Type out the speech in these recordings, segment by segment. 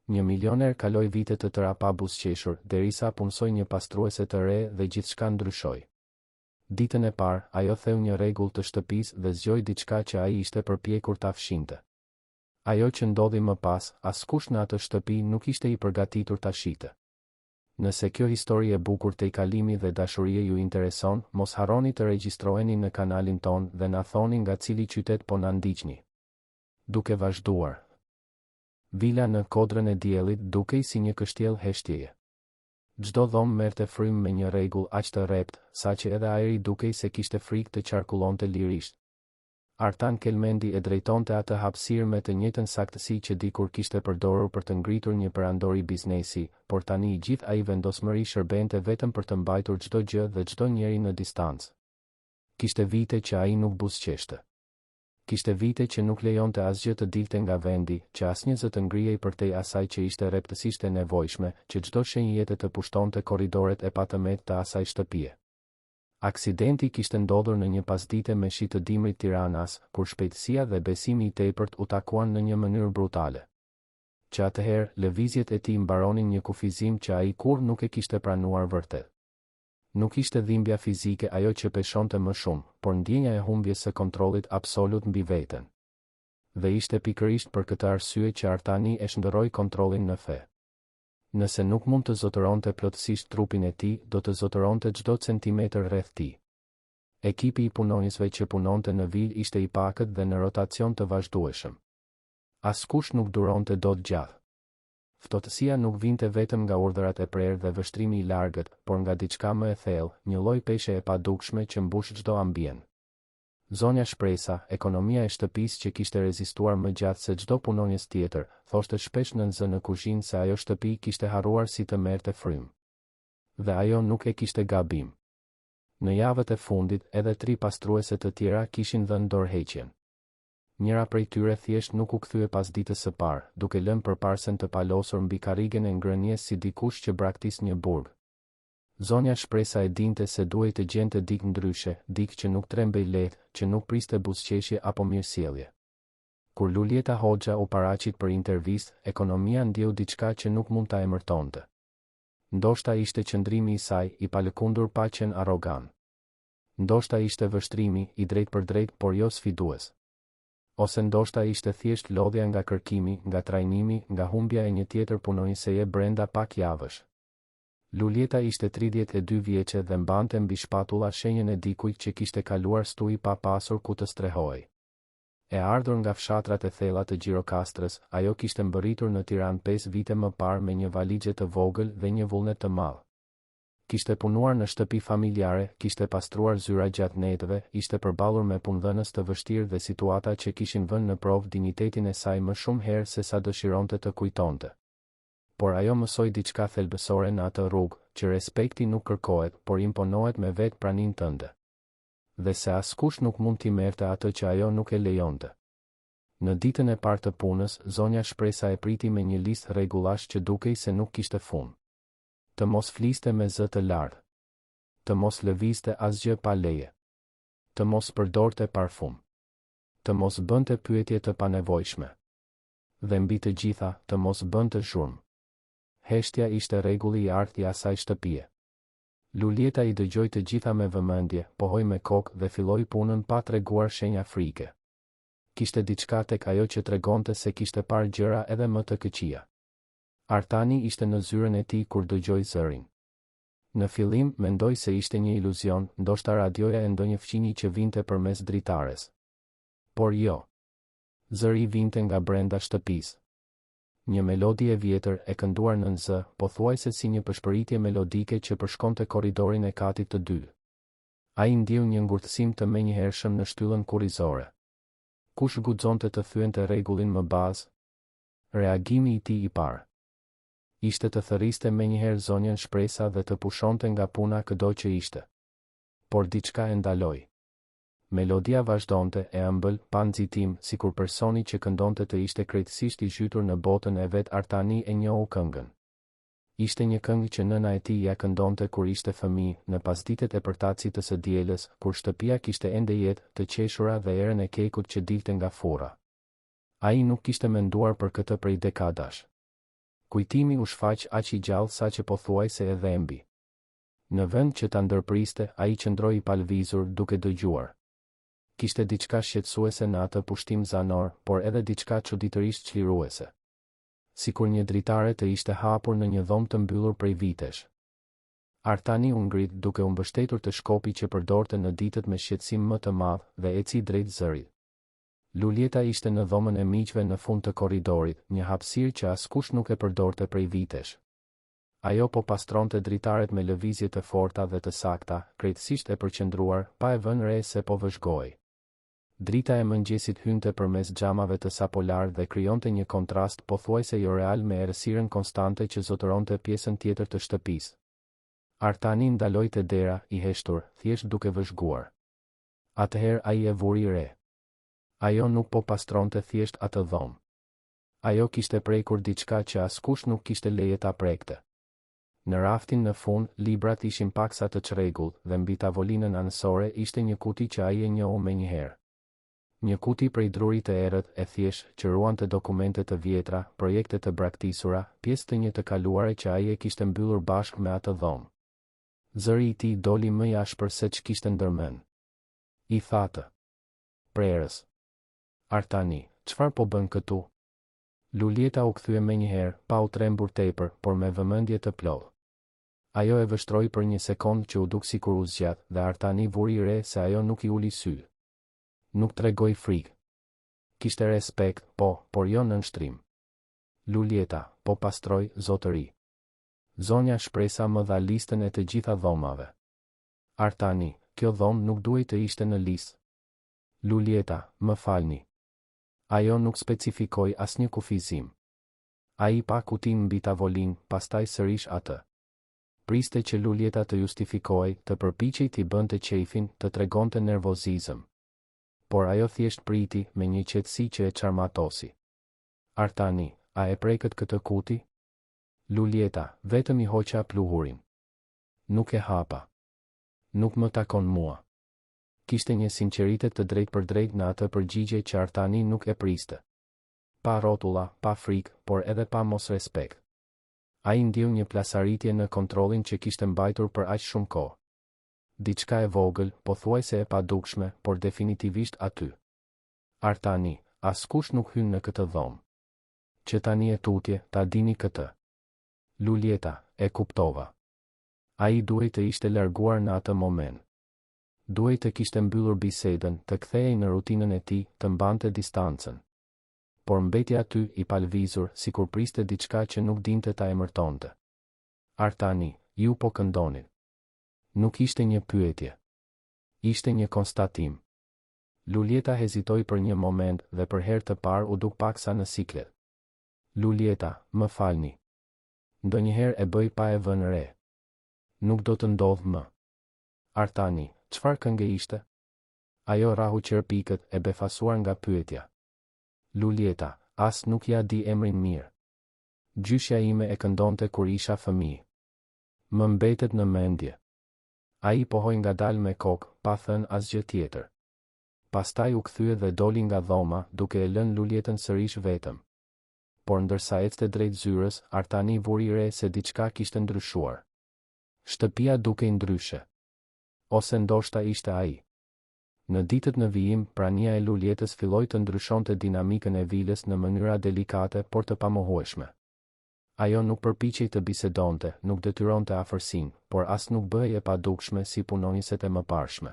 Një milioner kaloi vite të tëra pa buzëqeshur, derisa punsoi një pastruese të re dhe gjithçka ndryshoi. Ditën e parë, ajo theu një rregull të shtëpisë dhe zgjoi diçka që ai ishte përpjekur ta fshinte. Ajo që ndodhi më pas, askush në atë shtëpi nuk ishte i përgatitur ta shite. Nëse kjo histori e bukur të i kalimi dhe dashurie ju intereson, mos harroni të regjistroheni në kanalin ton dhe na thoni nga cili qytet po na ndiqni. Duke vazhduar. Vila në Kodrën e Diellit dukej si një kështjell heshtjeje. Çdo dhomë merrte frym me një rregull aq të rrept, saqë edhe ajri dukej se kishte frikë të qarkullonte lirisht. Artan Kelmendi e drejtonte atë hapësirë me të njëjtën saktësi që dikur kishte përdorur për të ngritur një perandori biznesi, por tani i gjithë ai vendosmëri shërbente vetëm për të mbajtur çdo gjë dhe çdo njeri në distancë. Kishte vite që ai nuk buzëqeshte. Kishte vite që nuk lejonte asgjë të dilte nga vendi, që asnjë zë të ngrihej përtej asaj që ishte rreptësisht e nevojshme, që çdo shenjë jete të pushtonte korridoret e patëmet të asaj shtëpie. Aksidenti kishte ndodhur në një pasdite me shi të dimrit Tiranas, kur shpejtësia dhe besimi i tepërt u takuan në një mënyrë brutale. Që atëherë, lëvizjet e tij mbaronin një kufizim që ai kurrë nuk e kishte pranuar vërtet. Nuk ishte dhimbja fizike ajo që peshonte më shumë, por ndjenja e humbjes së kontrollit absolut mbi veten. Dhe ishte pikërisht për këtë arsye që Artani e shndërroi kontrollin në fe. Nëse nuk mund të zotëronte plotësisht trupin e tij, do të zotëronte çdo centimetër rreth tij. Ekipi i punonjësve që punonte në vil ishte i pakët dhe në rotacion të vazhdueshëm. Askush nuk duronte dot gjatë. Ftohtësia nuk vinte vetëm nga urdhrat e prerë dhe vështrimi i largët, por nga diçka më e thellë, një lloj peshe e padukshme që mbush çdo ambient. Zonja Shpresa, ekonomia e shtëpisë që kishte rezistuar më gjatë se çdo punonjës tjetër, thoshte shpesh në zë në kuzhinë se ajo shtëpi kishte harruar si të merrte frym. Dhe ajo nuk e kishte gabim. Në javët e fundit, edhe 3 pastruese të tjera kishin dhënë dorëheqjen. Njëra prej tyre thjesht nuk u kthye pas ditës së parë, duke lënë përparsen të palosur mbi karrigen e ngrënies si dikush që braktis një burg. Zonja Shpresa e dinte se duhej të gjente dikë ndryshe, dikë që nuk trembej lehtë, që nuk priste buzëqeshje apo mirësjellje. Kur Lulieta Hoxha u paraqit për intervistë, ekonomia ndjeu diçka që nuk mund ta emërtonte. Ndoshta ishte qëndrimi i saj, i palëkundur pa qenë arrogant. Ndoshta ishte vështrimi, i drejt për drejt, por jo sfidues. Ose ndoshta ishte thjesht lodhja nga kërkimi, nga trajnimi, nga humbja e një tjetër punonjëseje brenda pak javësh. Lulieta ishte 32 vjeçe dhe mbante mbi shpatulla shenjën e dikujt që kishte kaluar stuj pa pasur ku të strehojë. E ardhur nga fshatrat e thella të Gjirokastrës, ajo kishte mbërritur në Tiranë 5 vite më parë me një valixhe të vogël dhe një vullnet të madh. Kishte punuar në shtëpi familjare, kishte pastruar zyra gjatë netëve, ishte përballur me punëdhënës të vështirë dhe situata që kishin vënë në provë dinjitetin e saj më shumë herë se sa dëshironte të kujtonte. Por ajo mësoi diçka thelbësore në atë rrugë, që respekti nuk kërkohet, por imponohet me vetë praninë tënde. Dhe se askush nuk mund t'i merrte atë që ajo nuk e lejonte. Në ditën e parë të punës, zonja Shpresa e priti me një listë rregullash që dukej se nuk kishte fund. Të mos fliste me zë të lartë. Të mos lëvizte asgjë pa leje. Të mos përdorte parfum. Të mos bënte pyetje të panevojshme. Dhe mbi të gjitha, të mos bënte zhurmë. Heshtja ishte rregulli i artë i asaj shtëpie. Lulieta i dëgjoi të gjitha me vëmendje, pohoi me kokë dhe filloi punën pa treguar shenja frike. Kishte diçka tek ajo që tregonte se kishte parë gjëra edhe më të këqija. Artani ishte në zyrën e tij kur dëgjoi zërin. Në fillim mendoi se ishte një iluzion, ndoshta radioja e ndonjë fqinji që vinte përmes dritares. Por jo. Zëri vinte nga brenda shtëpisë. Një melodi e vjetër e kënduar nën zë, pothuajse si një përshpëritje melodike që përshkonte korridorin e katit të dytë. Ai ndjeu një ngurtësim të menjëhershëm në shtyllën kurrizore. Kush guxonte të thyente rregullin më bazë? Reagimi i tij i parë ishte të thërriste menjëherë zonjën Shpresa dhe të pushonte nga puna këdo që ishte. Por diçka e ndaloi. Melodia vazhdonte e ëmbël, pa nxitim, sikur personi që këndonte të ishte krejtësisht i zhytur në botën e vet. Artani e njohu këngën. Ishte një këngë që nëna e tij ja këndonte kur ishte fëmijë, në pasditet e përtatësit të së dielës, kur shtëpia kishte ende jetë të qeshura dhe erën e kekut që dilte nga furra. Ai nuk kishte menduar për këtë prej dekadash. Kujtimi u shfaq aq i gjallë sa që pothuajse edhe e mbi. Në vend që ta ndërpriste, ai qëndroi i palvizur duke dëgjuar. Kishte diçka shqetësuese në atë pushtim zanor, por edhe diçka çuditërisht çliruese. Sikur një dritare të ishte hapur në një dhomë të mbyllur prej vitesh. Artani u ngrit duke u mbështetur të shkopi që përdorte në ditët me shqetësim më të madh dhe eci drejt zërit. Lulieta ishte në dhomën e miqve në fund të korridorit, një hapësirë që askush nuk e përdorte prej vitesh. Ajo po pastronte dritaret me lëvizje të forta dhe të sakta, krejtësisht e përqendruar, pa e vënë re se po vëzhgoi. Drita e mëngjesit hynte përmes xhamave të sapolar dhe krijonte një kontrast pothuajse jo real me errësirën konstante që zotëronte pjesën tjetër të shtëpisë. Artani ndaloi te dera, i heshtur, thjesht duke vëzhguar. Atëherë ai e vuri re. Ajo nuk po pastronte thjesht atë dhomë. Ajo kishte prekur diçka që askush nuk kishte leje ta prekte. Në raftin në fund, librat ishin paksa të çrregullt dhe mbi tavolinën anësore ishte një kuti që ai e njohu menjëherë. Një kuti prej drurit të errët, e thjeshtë, që ruante dokumente të vjetra, projekte të braktisura, pjesë të një të kaluare që ai e kishte mbyllur bashkë me atë dhomë. Zëri i tij doli më i ashpër se ç'kishte ndërmend. I thatë: "Prerës. Artani, çfarë po bën këtu?" Lulieta u kthye menjëherë, pa u trembur tepër, por me vëmendje të plotë. Ajo e vështroi për një sekond që u duk sikur u zgjat, dhe Artani vuri re se ajo nuk i uli sy. Nuk tregoi frikë. Kishte respekt, por jo nënshtrim. Lulieta, po pastroj, zotëri. Zonja Shpresa më dha listën e të gjitha dhomave. Artani, kjo dhomë nuk duhej të ishte në listë. Lulieta, më falni. Ajo nuk specifikoi asnjë kufizim. Ai pa kutin mbi tavolinë, pastaj sërish atë. Priste që Lulieta të justifikohej, të përpiqej t'i bënte qejfin, të tregonte nervozizëm. Por ajo thjesht priti me një qetësi që e çarmatosi. Artani, a e prekët këtë kuti? Lulieta, vetëm i hoqa pluhurin. Nuk e hapa. Nuk më takon mua. Kishte një sinqeritet të drejt për drejt në atë përgjigje që Artani nuk e priste. Pa rrotulla, pa frikë, por edhe pa mos respekt. Ai ndjeu një plasaritje në kontrollin që kishte mbajtur për aq shumë kohë. Diçka e vogël, pothuajse e padukshme, por definitivisht aty. Artani, askush nuk hyn në këtë dhomë. Që tani e tutje, ta dini këtë. Lulieta, e kuptova. Ai duhej të ishte larguar në atë moment. Duhej të kishte mbyllur bisedën, të kthehej në rutinën e tij, të mbante distancën. Por mbeti aty i palvizur, sikur priste diçka që nuk dinte ta emërtonte. Artani, ju po këndonit. Nuk ishte një pyetje. Ishte një konstatim. Lulieta hezitoi për një moment dhe për herë të parë u duk paksa në siklet. Lulieta, më falni. Ndonjëherë e bëj pa e vënë re. Nuk do të ndodh më. Artani, çfarë këngë ishte? Ajo rahu qërpikët, e befasuar nga pyetja. Lulieta, as nuk ja di emrin mirë. Gjyshja ime e këndonte kur isha fëmijë. Më mbetet në mendje. Ai pohoi ngadalë me kokë, pa thënë asgjë tjetër. Pastaj u kthye dhe doli nga dhoma, duke e lënë Lulietën sërish vetëm. Por ndërsa ecte drejt zyrës, Artani vuri re se diçka kishte ndryshuar. Shtëpia dukej ndryshe. Ose ndoshta ishte ai. Në ditët në vijim, prania e Lulietës filloi të ndryshonte dinamikën e vilës në mënyra delikate por të pamohueshme. Ajo nuk përpiqej të bisedonte, nuk detyronte afërsinë, por as nuk bëhej e padukshme si punonjëset e mëparshme.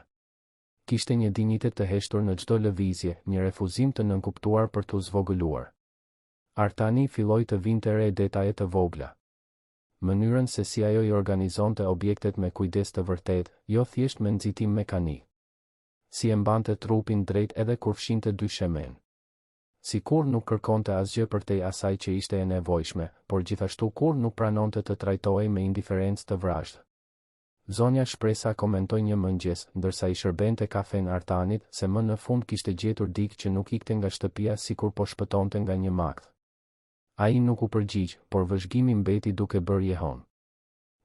Kishte një dinjitet të heshtur në çdo lëvizje, një refuzim të nënkuptuar për t'u zvogëluar. Artani filloi të vinte re detaje të vogla. Mënyrën se si ajo i organizonte objektet me kujdes të vërtet, jo thjesht me nxitim mekanik. Si e mbante trupin drejt edhe kur fshinte dy shemen. Sikur nuk kërkonte asgjë përtej asaj që ishte e nevojshme, por gjithashtu kur nuk pranonte të trajtohej me indiferencë të vrashtë. Zonja Shpresa komentoi një mëngjes, ndërsa i shërbente kafen Artanit, se më në fund kishte gjetur dikë që nuk ikte nga shtëpia sikur po shpëtonte nga një makth. Ai nuk u përgjigj, por vëzhgimi mbeti duke bërë jehon.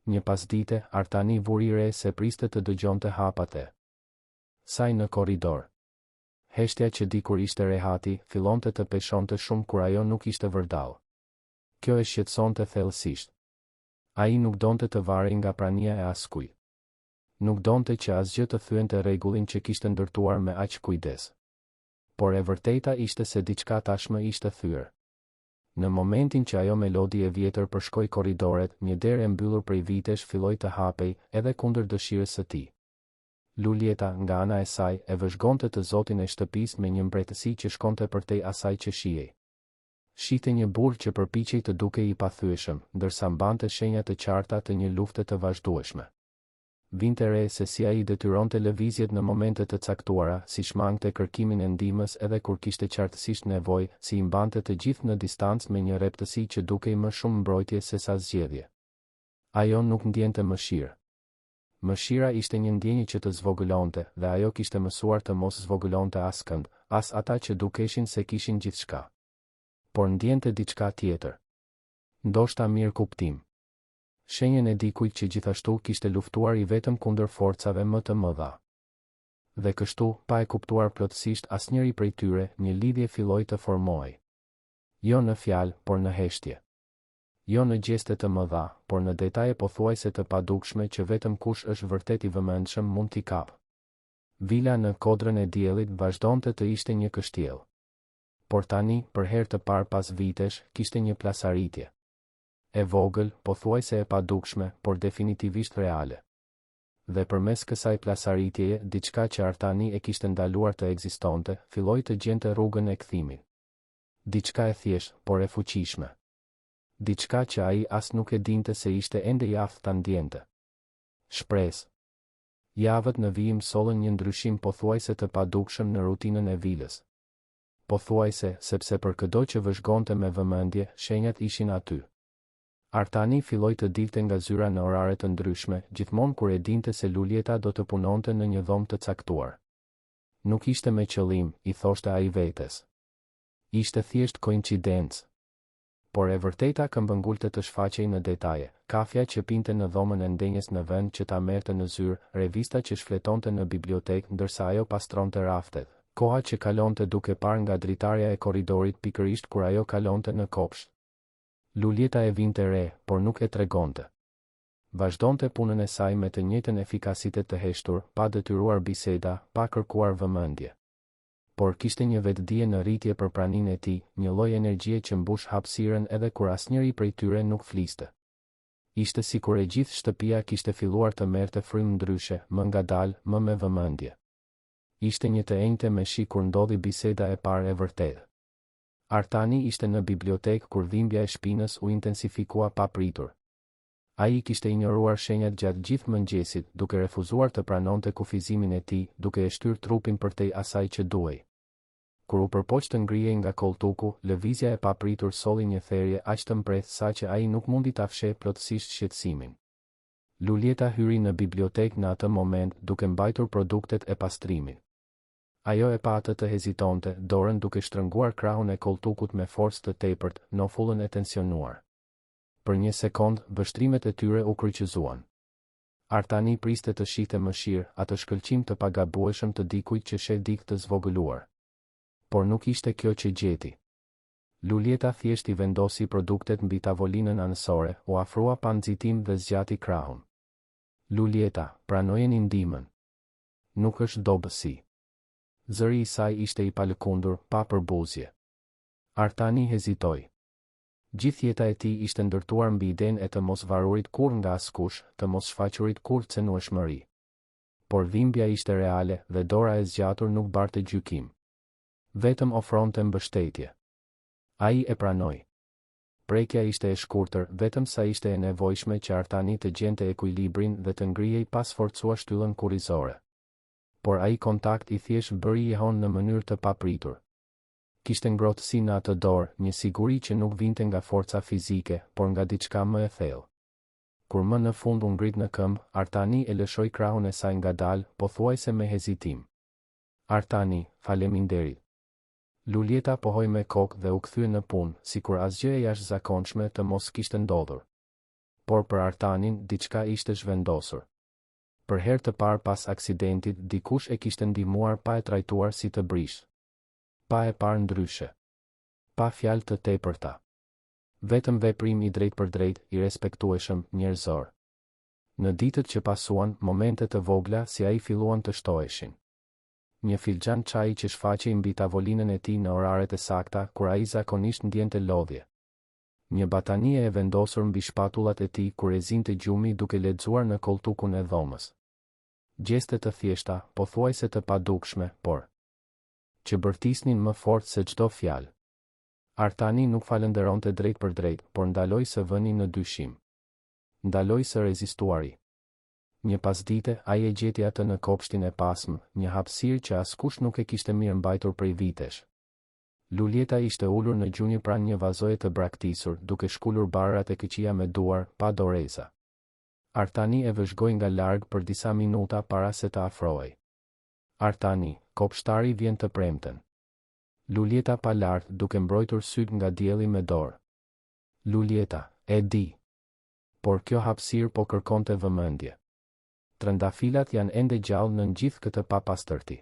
Një pasdite, Artani vuri re se priste të dëgjonte hapat e saj në korridor. Heshtja që dikur ishte rehati, fillonte të peshonte shumë kur ajo nuk ishte vërdall. Kjo e shqetësonte thellësisht. Ai nuk donte të varej nga prania e askujt. Nuk donte që asgjë të thyente rregullin që kishte ndërtuar me aq kujdes. Por e vërteta ishte se diçka tashmë ishte thyer. Në momentin që ajo melodi e vjetër përshkoi korridoret, një derë e mbyllur prej vitesh filloi të hapej, edhe kundër dëshirës së tij. Lulieta, nga ana e saj, e vëzhgonte të zotin e shtëpisë me një mbretësi që shkonte përtej asaj që shihej. Shihte një burr që përpiqej të dukej i pathyeshëm, ndërsa mbante shenja të qarta të një lufte të vazhdueshme. Vinte re se si ai detyronte lëvizjet në momente të caktuara, si shmangte kërkimin e ndihmës edhe kur kishte qartësisht nevojë, si i mbante të gjithë në distancë me një reptësi që dukej më shumë mbrojtje se sa zgjedhje. Ajo nuk ndjente mëshirë. Mëshira ishte një ndjenjë që të zvogëlonte, dhe ajo kishte mësuar të mos zvogëlonte askënd, as ata që dukeshin se kishin gjithçka. Por ndjente diçka tjetër. Ndoshta mirë kuptim. Shenjen e dikujt që gjithashtu kishte luftuar i vetëm kundër forcave më të mëdha. Dhe kështu, pa e kuptuar plotësisht asnjëri prej tyre, një lidhje filloi të formohej. Jo në fjalë, por në heshtje. Jo në gjeste të mëdha, por në detaje pothuajse të padukshme që vetëm kush është vërtet i vëmendshëm mund t'i kapë. Vila në kodrën e diellit vazhdonte të ishte një kështjell. Por tani, për herë të parë pas vitesh, kishte një plasaritje. E vogël, pothuajse e padukshme, por definitivisht reale. Dhe përmes kësaj plasaritjeje, diçka që Artani e kishte ndaluar të ekzistonte, filloi të gjente rrugën e kthimit. Diçka e thjeshtë, por e fuqishme. Diçka që ai as nuk e dinte se ishte ende i aftë ta ndjente. Shpresë. Javët në vijim sollën një ndryshim pothuajse të padukshëm në rutinën e vilës. Pothuajse, sepse për çdo që vëzhgonte me vëmendje, shenjat ishin aty. Artani filloi të dilte nga zyra në orare të ndryshme, gjithmonë kur e dinte se Lulieta do të punonte në një dhomë të caktuar. Nuk ishte me qëllim, i thoshte ai vetes. Ishte thjesht koincidencë. Por e vërteta këmbëngulte të shfaqej në detaje, kafja që pinte në dhomën e ndenjes në vend që ta merrte në zyrë, revista që shfletonte në bibliotekë ndërsa ajo pastronte raftet, koha që kalonte duke parë nga dritarja e korridorit pikërisht kur ajo kalonte në kopsht. Lulieta e vinte re, por nuk e tregonte. Vazhdonte punën e saj me të njëjtën efikasitet të heshtur, pa detyruar biseda, pa kërkuar vëmendje. Por kishte një vetdije në rritje për praninë e tij, një lloj energjie që mbush hapësirën edhe kur asnjëri prej tyre nuk fliste. Ishte sikur e gjithë shtëpia kishte filluar të merrte frymë ndryshe, më ngadalë, më me vëmendje. Ishte një të enjte me shi kur ndodhi biseda e parë e vërtetë. Artani ishte në bibliotekë kur dhimbja e shpinës u intensifikua pa pritur. Ai kishte injoruar shenjat gjatë gjithë mëngjesit, duke refuzuar të pranonte kufizimin e tij, duke e shtyr trupin përtej asaj që duhej. Kur u përpoq të ngrihej nga koltuku, lëvizja e papritur solli një therje aq të mprethë saqë ai nuk mundi ta fshehë plotësisht shqetësimin. Lulieta hyri në bibliotekë në atë moment, duke mbajtur produktet e pastrimit. Ajo e pa atë të hezitonte, dorën duke shtrënguar krahun e koltukut me forcë të tepërt, në fullën e tensionuar. Për një sekond, vështrimet e tyre u kryqëzuan. Artani priste të shihte mëshirë, atë shkëlqim të pagabueshëm të dikujt që sheh dikë të zvogëluar. Por nuk ishte kjo që gjeti. Lulieta thjesht i vendosi produktet mbi tavolinën anësore, u afrua pa nxitim dhe zgjati krahun. Lulieta, pranojeni ndihmën. Nuk është dobësi. Zëri i saj ishte i palëkundur, pa përbuzje. Artani hezitoi. Gjithë jeta e tij ishte ndërtuar mbi idenë e të mos varurit kurrë nga askush, të mos shfaqurit kurrë cenueshmëri. Por dhimbja ishte reale dhe dora e zgjatur nuk barte gjykim. Vetëm ofronte mbështetje. Ai e pranoi. Prekja ishte e shkurtër, vetëm sa ishte e nevojshme që Artani të gjente ekuilibrin dhe të ngrihej pas forcua shtyllën kurrizore. Por ai kontakt i thjesht bëri jehon në mënyrë të papritur. Kishte ngrohtësi në atë dorë, një siguri që nuk vinte nga forca fizike, por nga diçka më e thellë. Kur më në fund u ngrit në këmbë, Artani e lëshoi krahun e saj ngadalë, pothuajse me hezitim. Artani, faleminderit. Lulieta pohoi me kokë dhe u kthye në punë, sikur asgjë e jashtëzakonshme të mos kishte ndodhur. Por për Artanin, diçka ishte zhvendosur. Për herë të parë pas aksidentit, dikush e kishte ndihmuar pa e trajtuar si të brish. Pa e parë ndryshe. Pa fjalë të tepërta. Vetëm veprim i drejt për drejt, i respektueshëm, njerëzor. Në ditët që pasuan, momentet të vogla si ai filluan të shtoheshin. Një filxhan çaji që shfaqej mbi tavolinën e tij në oraret e sakta, kur ai zakonisht ndjente lodhje. Një batanie e vendosur mbi shpatullat e tij kur e zinte gjumi duke lexuar në koltukun e dhomës. Gjeste të thjeshta, pothuajse të padukshme, por që bërtisnin më fort se çdo fjalë. Artani nuk falënderonte drejt për drejt, por ndaloi së vëni në dyshim. Ndaloi së rezistuari. Një pasdite, ai e gjeti atë në kopshtin e pasëm, një hapësirë që askush nuk e kishte mirë mbajtur prej vitesh. Lulieta ishte ulur në gjunjë pranë një vazoje të braktisur, duke shkullur barrat e këqija me duar, pa doreza. Artani e vëzhgoi nga larg për disa minuta para se të afrohej. Artani, kopshtari vjen të premten. Lulieta pa lart, duke mbrojtur syt nga dielli me dorë. Lulieta, e di. Por kjo hapësirë po kërkonte vëmendje. Trëndafilat janë ende gjallë në gjithë këtë papastërti.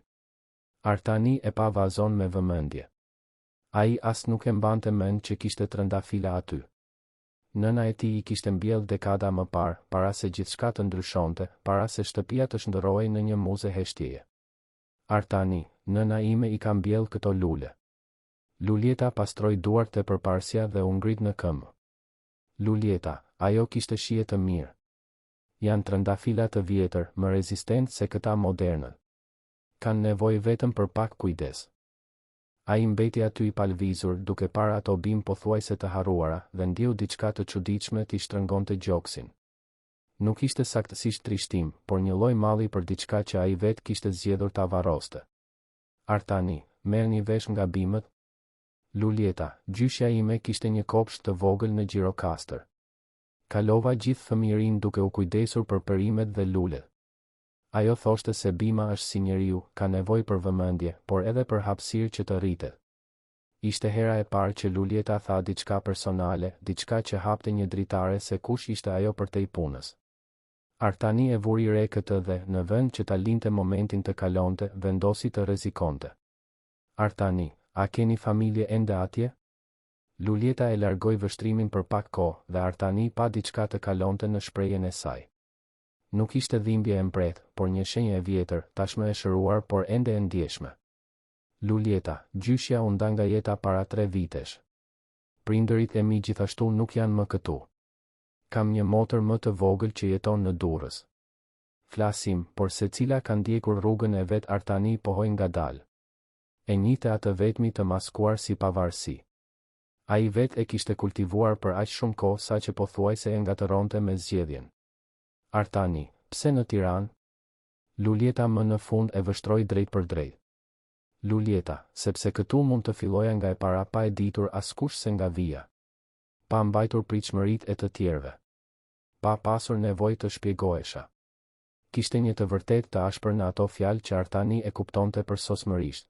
Artani e pa vazon me vëmendje. Ai as nuk e mbante mend që kishte trëndafila aty. Nëna e tij I kishte mbjellë dekada më parë, para se gjithçka të ndryshonte, para se shtëpia të shndërrohej në një muze heshtjeje. Artani, nëna ime I ka mbjellë këto lule. Lulieta pastroi duart e përparësia dhe u ngrit në këmbë. Lulieta, ajo kishte shije të mirë. Janë trëndafila të vjetër, më rezistent se këta modernët. Kanë nevojë vetëm për pak kujdes. Ai mbeti aty I palvizur, duke parë ato bim pothuajse të harruara, dhe ndjeu diçka të çuditshme t'i shtrëngonte gjoksin. Nuk ishte saktësisht trishtim, por një lloj malli për diçka që ai vetë kishte zgjedhur ta varroste. Artani, merrni vesh nga bimët. Lulieta, gjyshja ime kishte një kopsht të vogël në Gjirokastër. Kalova gjithë fëmijërinë duke u kujdesur për perimet dhe lulet. Ajo thoshte se bima është si njeriu, ka nevojë për vëmendje, por edhe për hapësirë që të rritet. Ishte hera e parë që Lulieta tha diçka personale, diçka që hapte një dritare se kush ishte ajo përtej punës. Artani e vuri re këtë dhe, në vend që ta linte momentin të kalonte, vendosi të rrezikonte. Artani, a keni familje ende atje? Lulieta e largoi vështrimin për pak kohë, dhe Artani pa diçka të kalonte në shprehjen e saj. Nuk ishte dhimbje e mbret, por një shenjë e vjetër, tashmë e shëruar, por ende e ndjeshme. Lulieta, gjyshja u nda nga jeta para 3 vitesh. Prindërit e mi gjithashtu nuk janë më këtu. Kam një motër më të vogël që jeton në Durrës. Flasim, por secila ka ndjekur rrugën e vet. Artani pohoi ngadalë. E njihte atë vetmi të maskuar si pavarësi. Ai vetë e kishte kultivuar për aq shumë kohë sa që pothuajse e ngatëronte me zgjedhjen. Artani, pse në Tiranë? Lulieta më në fund e vështroi drejt për drejt. Lulieta, sepse këtu mund të filloja nga e para pa e ditur askush se nga vija. Pa mbajtur pritshmëritë e të tjerëve. Pa pasur nevojë të shpjegohesha. Kishte një të vërtet të ashpër në ato fjalë që Artani e kuptonte përsosmërisht.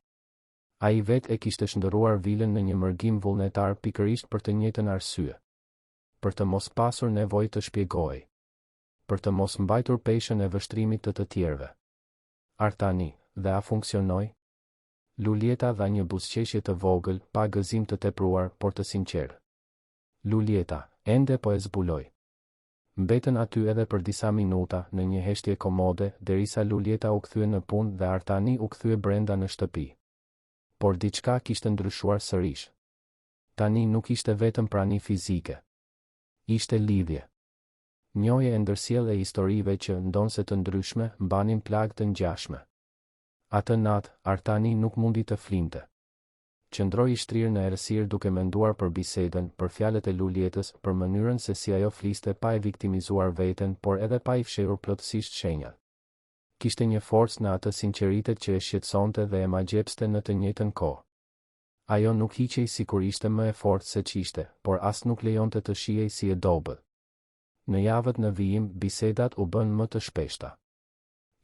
Ai vetë e kishte shndërruar vilën në një mërgim vullnetar pikërisht për të njëjtën arsye. Për të mos pasur nevojë të shpjegohej. Për të mos mbajtur peshën e vështrimit të tjerëve. Artani, dhe a funksionoi? Lulieta dha një buzëqeshje të vogël, pa gëzim të tepruar, por të sinqertë. Lulieta, ende po e zbuloi. Mbetën aty edhe për disa minuta, në një heshtje komode, derisa Lulieta u kthye në punë dhe Artani u kthye brenda në shtëpi. Por diçka kishte ndryshuar sërish. Tani nuk ishte vetëm prani fizike. Ishte lidhje. Njohje e ndërsjellë e historive që, ndonse të ndryshme, mbanin plagë të ngjashme. Atë natë, Artani nuk mundi të flinte. Qëndroi I shtrirë në errësirë duke menduar për bisedën, për fjalët e Lulietës, për mënyrën se si ajo fliste pa e viktimizuar veten, por edhe pa I fshehur plotësisht shenjat. Kishte një forcë në atë sinqeritet që e shqetësonte dhe e magjepste në të njëjtën kohë. Ajo nuk hiqej sikur ishte më e fortë se ç'ishte, por as nuk lejonte të shihej si e dobët. Në javët në vijim, bisedat u bën më të shpeshta.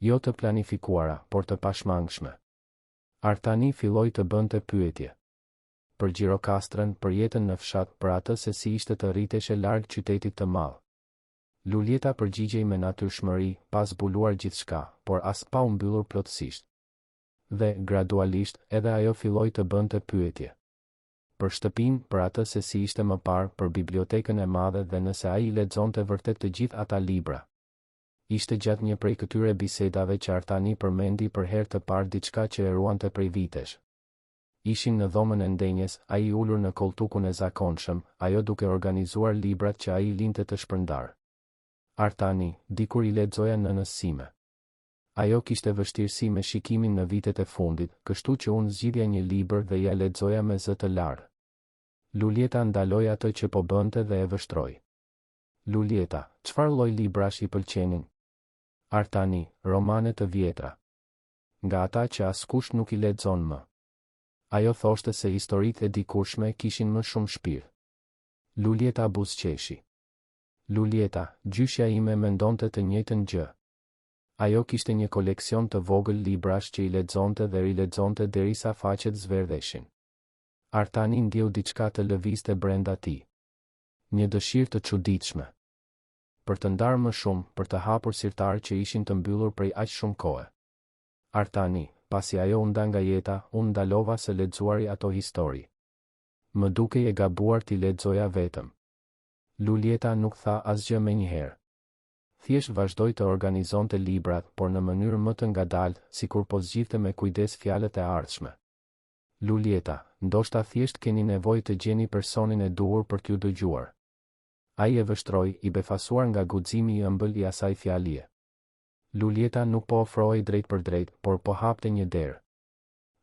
Jo të planifikuara, por të pashmangshme. Artani filloi të bënte pyetje. Për Gjirokastrën, për jetën në fshat, për atë se si ishte të rriteshe larg qytetit të madh. Lulieta përgjigjej me natyrshmëri, pa zbuluar gjithçka, por as pa u mbyllur plotësisht. Dhe, gradualisht, edhe ajo filloi të bënte pyetje. Për shtëpinë, për atë se si ishte më parë, për bibliotekën e madhe dhe nëse ai lexonte vërtet të gjithë ata libra. Ishte gjatë një prej këtyre bisedave që Artani përmendi për herë të parë diçka që e ruante prej vitesh. Ishin në dhomën e ndenjes, ai ulur në koltukun e zakonshëm, ajo duke organizuar librat që ai linte të shpërndar. Artani, dikur I lexoja nënës sime. Ajo kishte vështirësi me shikimin në vitet e fundit, kështu që unë zgjidhja një libër dhe ja lexoja me zë të larë. Lulieta ndaloi atë që po bënte dhe e vështroi. Lulieta, çfarë lloj librash I pëlqenin? Artani, romane të vjetra. Nga ata që askush nuk I lexon më. Ajo thoshte se historitë e dikurshme kishin më shumë shpirt. Lulieta buzëqeshi. Lulieta, gjyshja ime mendonte të njëjtën gjë. Ajo kishte një koleksion të vogël librash që I lexonte dhe rilexonte derisa faqet zverdheshin. Artani ndjeu diçka të lëvizte brenda tij. Një dëshirë të çuditshme. Për të ndarë më shumë, për të hapur sirtar që ishin të mbyllur prej aq shumë kohe. Artani, pasi ajo u nda nga jeta, unë ndalova se lexuari ato histori. Më dukej e gabuar t'i lexoja vetëm. Lulieta nuk tha asgjë menjëherë. Thjesht vazhdoi të organizonte librat, por në mënyrë më të ngadaltë, sikur po zgjidhte me kujdes fjalët e ardhshme. Lulieta, ndoshta thjesht keni nevojë të gjeni personin e duhur për t'ju dëgjuar. Ai e vështroi, I befasuar nga guximi I ëmbël I asaj fjalie. Lulieta nuk po ofrohej drejt për drejt, por po hapte një derë.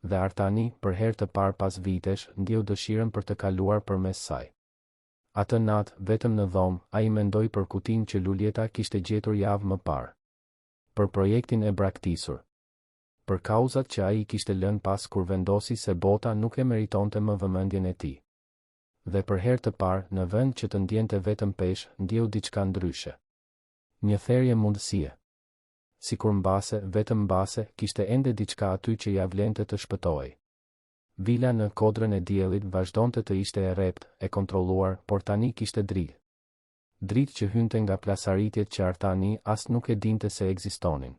Dhe Artani, për herë të parë pas vitesh, ndjeu dëshirën për të kaluar përmes saj. Atë natë, vetëm në dhomë, ai mendoi për kutinë që Lulieta kishte gjetur javë më parë. Për projektin e braktisur. Për kauzat që ai kishte lënë pas kur vendosi se bota nuk e meritonte më vëmendjen e tij. Dhe për herë të parë, në vend që të ndjente vetëm peshë, ndjeu diçka ndryshe. Një therje mundësie. Sikur mbase, vetëm mbase, kishte ende diçka aty që ja vlente të shpëtohej. Vila në kodrën e diellit vazhdonte të ishte e rrept, e kontrolluar, por tani kishte dritë. Dritë që hynte nga plasaritjet që Artani as nuk e dinte se ekzistonin.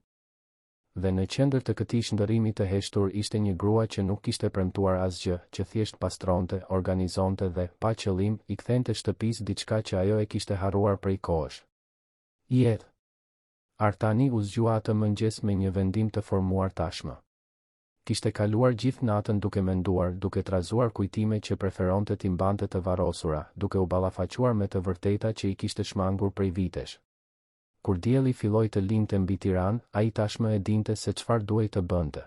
Dhe në qendër të këtij shndërrimi të heshtur ishte një grua që nuk kishte premtuar asgjë, që thjesht pastronte, organizonte dhe, pa qëllim, I kthente shtëpisë diçka që ajo e kishte harruar prej kohësh. Jetë. Artani u zgjua atë mëngjes me një vendim të formuar tashmë. Kishte kaluar gjithë natën duke menduar, duke trazuar kujtime që preferonte t'i mbante të varrosura, duke u ballafaquar me të vërteta që I kishte shmangur prej vitesh. Kur dielli filloi të lindte mbi Tiranë, ai tashmë e dinte se çfarë duhej të bënte.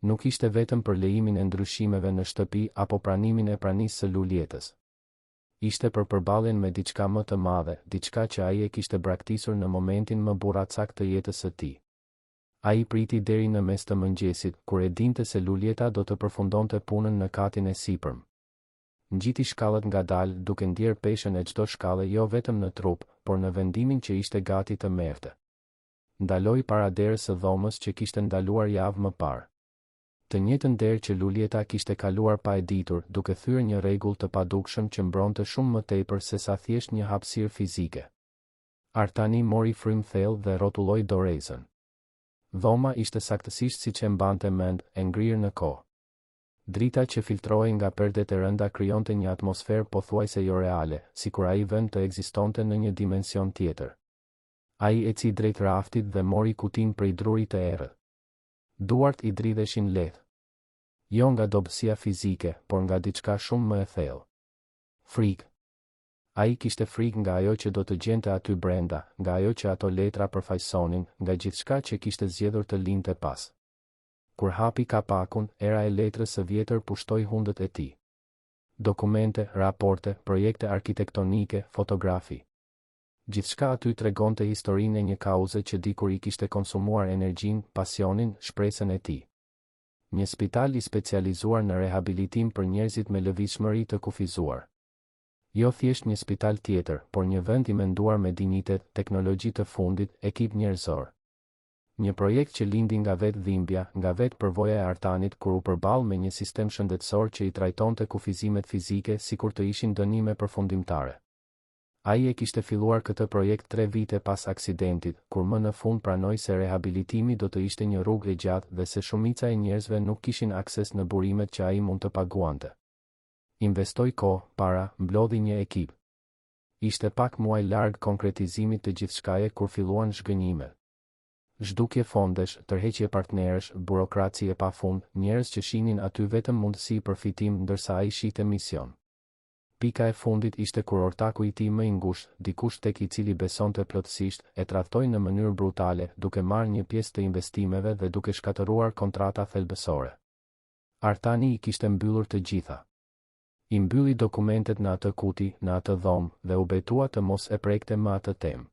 Nuk ishte vetëm për lejimin e ndryshimeve në shtëpi apo pranimin e pranisë së Lulietës. Ishte për përballjen me diçka më të madhe, diçka që ai e kishte braktisur në momentin më burracak të jetës së tij. Ai priti deri në mes të mëngjesit, kur e dinte se Lulieta do të përfundonte punën në katin e sipërm. Ngjiti shkallët ngadalë, duke ndjer peshën e çdo shkallë jo vetëm në trup, por në vendimin që ishte gati të merrte. Ndaloi para derës së dhomës që kishte ndaluar javë më parë. Të njëjtën derë që Lulieta kishte kaluar pa e ditur, duke thyer një rregull të padukshëm që mbronte shumë më tepër se sa thjesht një hapësirë fizike. Artani mori frym thellë dhe rrotulloi dorezën. Dhoma ishte saktësisht siç e mbante mend, e ngrirë në kohë. Drita që filtrohej nga perdet e rënda krijonte një atmosferë pothuajse jo reale, sikur ai vend të ekzistonte në një dimension tjetër. Ai eci drejt raftit dhe mori kutinë prej drurit të errët. Duart I dridheshin lehtë. Jo nga dobësia fizike, por nga diçka shumë më e thellë. Frikë. Ai kishte frikë nga ajo që do të gjente aty brenda, nga ajo që ato letra përfaqësonin, nga gjithçka që kishte zgjedhur të lindte pas. Kur hapi kapakun, era e letrës së vjetër pushtoi hundët e tij. Dokumente, raporte, projekte arkitektonike, fotografi. Gjithçka aty tregonte historinë e një kauze që dikur I kishte konsumuar energjinë, pasionin, shpresën e tij. Një spital I specializuar në rehabilitim për njerëzit me lëvizshmëri të kufizuar. Jo thjesht një spital tjetër, por një vend I menduar me dinjitet, teknologji të fundit, ekip njerëzor. Një projekt që lindi nga vetë dhimbja, nga vetë përvoja e Artanit kur u përball me një sistem shëndetësor që I trajtonte kufizimet fizike sikur të ishin dënime përfundimtare. Ai e kishte filluar këtë projekt 3 vite pas aksidentit, kur më në fund pranoi se rehabilitimi do të ishte një rrugë e gjatë dhe se shumica e njerëzve nuk kishin akses në burimet që ai mund të paguante. Investoi kohë, para, mblodhi një ekip. Ishte pak muaj larg konkretizimit të gjithçkaje kur filluan zhgënjimet. Zhdukje fondesh, tërheqje partnerësh, burokraci e pafund, njerëz që shihnin aty vetëm mundësi për fitim ndërsa ai shihte mision. Pika e fundit ishte kur ortaku i tij më i ngushtë, dikush tek i cili besonte plotësisht, e tradhtoi në mënyrë brutale, duke marrë një pjesë të investimeve dhe duke shkatëruar kontrata thelbësore. Artani I kishte mbyllur të gjitha. I mbylli dokumentet në atë kuti, në atë dhomë, dhe u betua të mos e prekte më atë temë.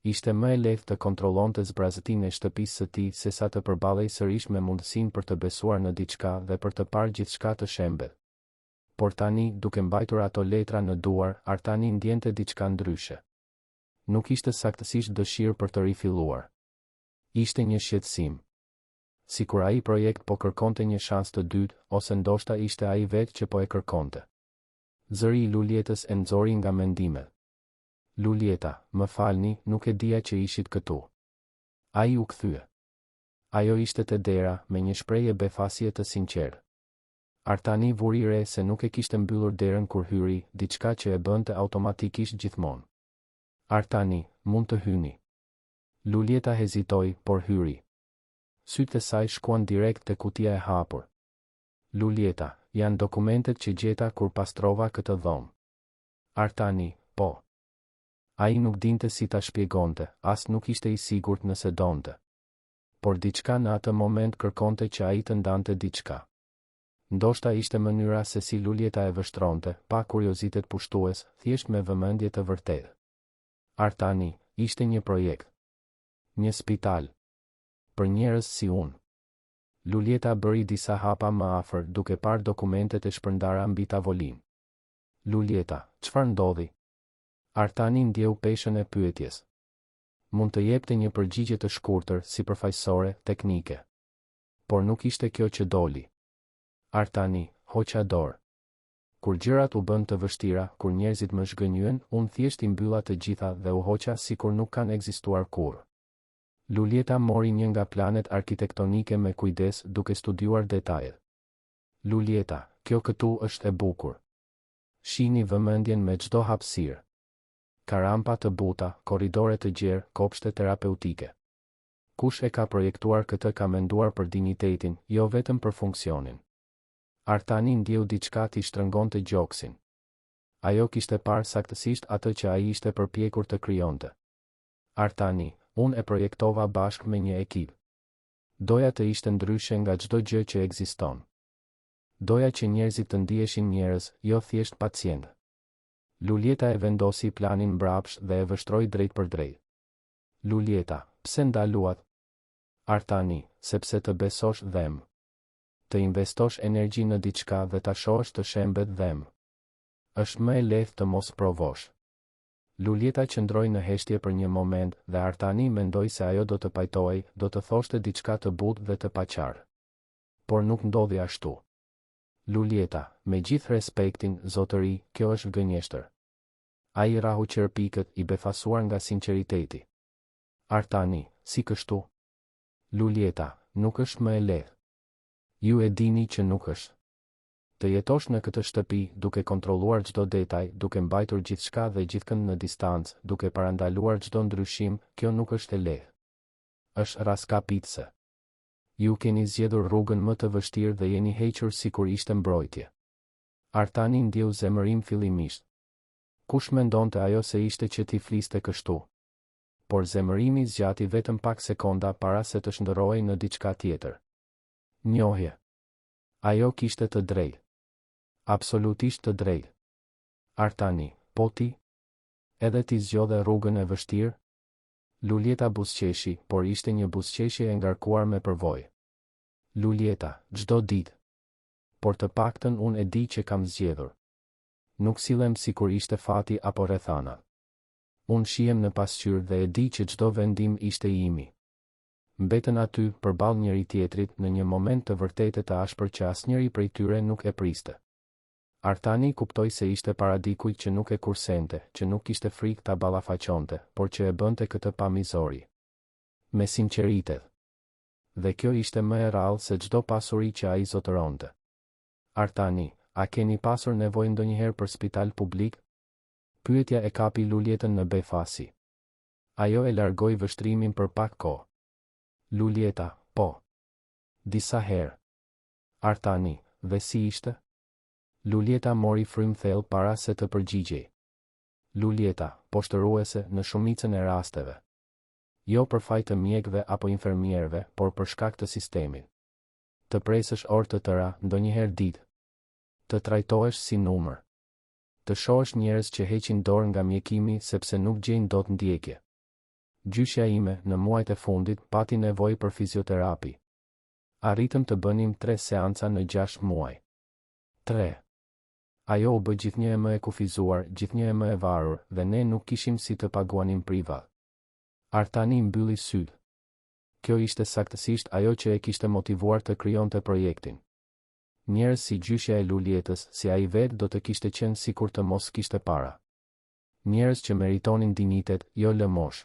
Ishte më e lehtë të kontrollonte zbrazëtinë e shtëpisë së tij sesa të përballej sërish me mundësinë për të besuar në diçka dhe për të parë gjithçka të shembet. Por tani, duke mbajtur ato letra në duar, Artani ndjente diçka ndryshe. Nuk ishte saktësisht dëshirë për të rifilluar. Ishte një shqetësim. Sikur ai projekt po kërkonte një shans të dytë, ose ndoshta ishte ai vetë që po e kërkonte. Zëri I Luljetës e nxori nga mendimet. Luljeta, më falni, nuk e dija që ishit këtu. Ai u kthye. Ajo ishte te dera, me një shprehje befasje të sinqertë. Artani vuri re se nuk e kishte mbyllur derën kur hyri, diçka që e bënte automatikisht gjithmonë. Artani, mund të hyni. Luljeta hezitoi, por hyri. Sytë e saj shkuan direkt te kutia e hapur. Luljeta, janë dokumentet që gjeta kur pastrova këtë dhomë. Artani, po. Ai nuk dinte si ta shpjegonte, as nuk ishte I sigurt nëse donte. Por diçka në atë moment kërkonte që ai të ndante diçka. Ndoshta ishte mënyra se si Luljeta e vështronte, pa kuriozitet pushtues, thjesht me vëmendje të vërtetë. Artani, ishte një projekt. Një spital. Për njerëz si unë. Luljeta bëri disa hapa më afër, duke parë dokumentet e shpërndara mbi tavolinë. Luljeta, çfarë ndodhi? Artani ndjeu peshën e pyetjes. Mund të jepte një përgjigje të shkurtër, sipërfaqësore, teknike. Por nuk ishte kjo që doli. Artani, hoqa dorë. Kur gjërat u bën të vështira, kur njerëzit më zhgënjyen, unë thjesht I mbylla të gjitha dhe u hoqa sikur nuk kanë ekzistuar kurrë. Luljeta mori një nga planet arkitektonike me kujdes, duke studiuar detajet. Luljeta, kjo këtu është e bukur. Shihni vëmendjen me çdo hapësirë. Ka rampa të buta, korridore të gjerë, kopshte terapeutike. Kush e ka projektuar këtë ka menduar për dinjitetin, jo vetëm për funksionin. Artani ndjeu diçka t'i shtrëngonte gjoksin. Ajo kishte parë saktësisht atë që ai ishte përpjekur të krijonte. Artani, unë e projektova bashkë me një ekip. Doja të ishte ndryshe nga çdo gjë që ekziston. Doja që njerëzit të ndiheshin njerëz, jo thjesht pacient. Luljeta e vendosi planin mbrapsht dhe e vështroi drejt për drejt. Luljeta, pse ndaluat? Artani, sepse të besosh dhem. Të investosh energji në diçka dhe ta shohësh të shembet dhem. Është më e lehtë të mos provosh. Luljeta qëndroi në heshtje për një moment dhe Artani mendoi se ajo do të pajtohej, do të thoshte diçka të butë dhe të paqartë. Por nuk ndodhi ashtu. Luljeta, me gjithë respektin, zotëri, kjo është gënjeshtër. Ai rahu qerpikët, I befasuar nga sinqeriteti. Artani, si kështu? Luljeta, nuk është më e lehtë. Ju e dini që nuk është. Të jetosh në këtë shtëpi, duke kontrolluar çdo detaj, duke mbajtur gjithçka dhe gjithkënd në distancë, duke parandaluar çdo ndryshim, kjo nuk është e lehtë. Është raskapitëse. Ju keni zgjedhur rrugën më të vështirë dhe jeni hequr sikur ishte mbrojtje. Artani ndjeu zemërim fillimisht. Kush mendonte ajo se ishte që t'i fliste kështu? Por zemërimi zgjati vetëm pak sekonda para se të shndërrohej në diçka tjetër. Njohje. Ajo kishte të drejtë. Absolutisht të drejtë. Artani, po ti? Edhe ti zgjodhe rrugën e vështirë? Luljeta buzëqeshi, por ishte një buzëqeshje e ngarkuar me përvojë. Luljeta, çdo ditë. Por të paktën unë e di që kam zgjedhur. Nuk sillem sikur ishte fati apo rrethana. Unë shihem në pasqyrë dhe e di që çdo vendim ishte I imi. Mbetën aty, përballë njëri tjetrit, në një moment të vërtetë të ashpër që asnjëri prej tyre nuk e priste. Artani kuptoi se ishte paradikuj që nuk e kursente, që nuk kishte frikë ta ballafaqonte, por që e bënte këtë pa mizori. Me sinqeritet. Dhe kjo ishte më e rrallë se çdo pasuri që ai zotëronte. Artani, a keni pasur nevojë ndonjëherë për spital publik? Pyetja e kapi Lulietën në befasi. Ajo e largoi vështrimin për pak kohë. Lulieta, po. Disa herë. Artani, dhe si ishte? Lulieta mori frym thellë para se të përgjigjej. Lulieta, poshtëruese në shumicën e rasteve. Jo për faj të mjekëve apo infermierëve, por për shkak të sistemit. Të presësh orë të tëra, ndonjëherë ditë. Të trajtohesh si numër. Të shohësh njerëz që heqin dorë nga mjekimi sepse nuk gjejnë dot ndjekje. Gjyshja ime në muajt e fundit pati nevojë për fizioterapi. Arritëm të bënim 3 seanca në 6 muaj. 3. Ajo u bë gjithnjë e më e kufizuar, gjithnjë e më e varur, dhe ne nuk kishim si të paguanim privat. Artani mbylli sytë. Kjo ishte saktësisht ajo që e kishte motivuar të krijonte projektin. Njerëz si gjyshja e Lulietës, si ai vetë do të kishte qenë sikur të mos kishte para. Njerëz që meritonin dinitet, jo lëmosh.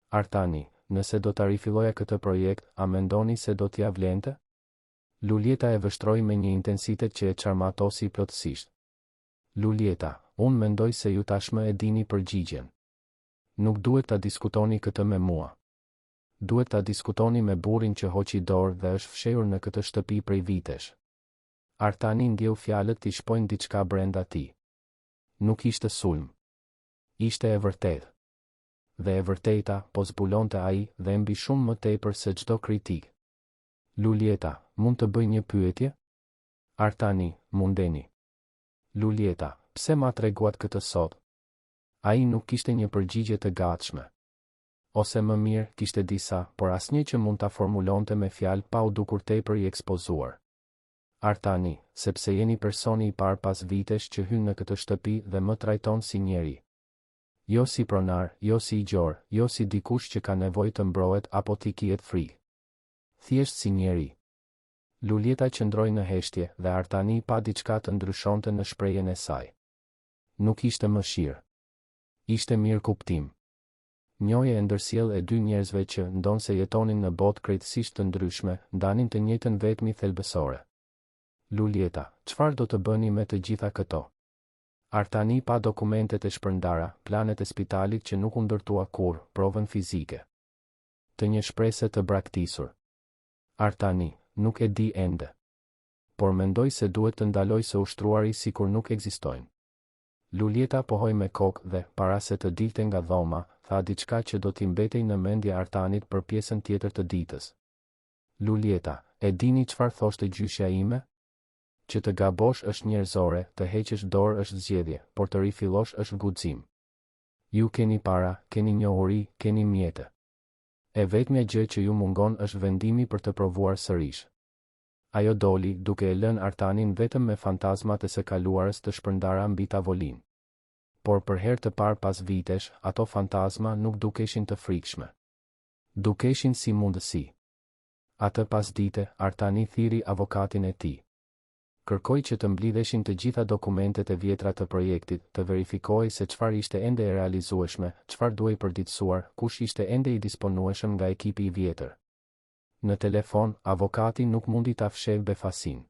Artani, nëse do ta rifilloja këtë projekt, a mendoni se do t'ia vlente? Lulieta e vështroi me një intensitet që e çarmatosi plotësisht. Lulieta, unë mendoj se ju tashmë e dini përgjigjen. Nuk duhet ta diskutoni këtë me mua. Duhet ta diskutoni me burrin që hoqi dorë dhe është fshehur në këtë shtëpi prej vitesh. Artani ndjeu fjalët t'i shpojnë diçka brenda tij. Nuk ishte sulm. Ishte e vërtetë. Dhe e vërteta po zbulonte ai dhe mbi shumë më tepër se çdo kritik. Lulieta, mund të bëj një pyetje? Artani, mundeni. Lulieta, pse ma treguat këtë sot? Ai nuk kishte një përgjigje të gatshme. Ose më mirë, kishte disa, por asnjë që mund ta formulonte me fjalë pa u dukur tepër i ekspozuar. Artani, sepse jeni personi i parë pas vitesh që hyn në këtë shtëpi dhe më trajton si njeri. Jo si pronar, jo si i gjor, jo si dikush që ka nevojë të mbrohet apo t'i kihet frikë. Thjesht si njeri. Lulieta qëndroi në heshtje dhe Artani pa diçka të ndryshonte në shprehjen e saj. Nuk ishte mëshirë. Ishte mirë kuptim. Njohje e ndërsjell e dy njerëzve që, ndonse jetonin në botë krejtësisht të ndryshme, ndanin të njëjtën vetmi thelbësore. Lulieta, çfarë do të bëni me të gjitha këto? Artani pa dokumentet e shpërndara, planet e spitalit që nuk u ndërtua kurrë, provën fizike. Të një shprehje të braktisur. Artani, nuk e di ende. Por mendoj se duhet të ndaloj së ushtruari sikur nuk ekzistojnë. Lulieta pohoi me kokë dhe, para se të dilte nga dhoma, tha diçka që do t'i mbetej në mendje Artanit për pjesën tjetër të ditës. Lulieta, e dini çfarë thoshte gjyshja ime? Që të gabosh është njerëzore, të heqësh dorë është zgjedhje, por të rifillosh është guxim. Ju keni para, keni njohuri, keni mjete. E vetmja gjë që ju mungon është vendimi për të provuar sërish. Ajo doli, duke e lënë Artanin vetëm me fantazmat e së kaluarës të shpërndara mbi tavolinë. Por për herë të parë pas vitesh, ato fantazma nuk dukeshin të frikshme. Dukeshin si mundësi. Atë pas dite, Artani thiri avokatin e tij. Kërkoi që të mblidheshin të gjitha dokumentet e vjetra të projektit, të verifikojë se çfarë ishte ende e realizueshme, çfarë duhej përditësuar, kush ishte ende i disponueshëm nga ekipi i vjetër. Në telefon, avokati nuk mundi ta fshehë befasin.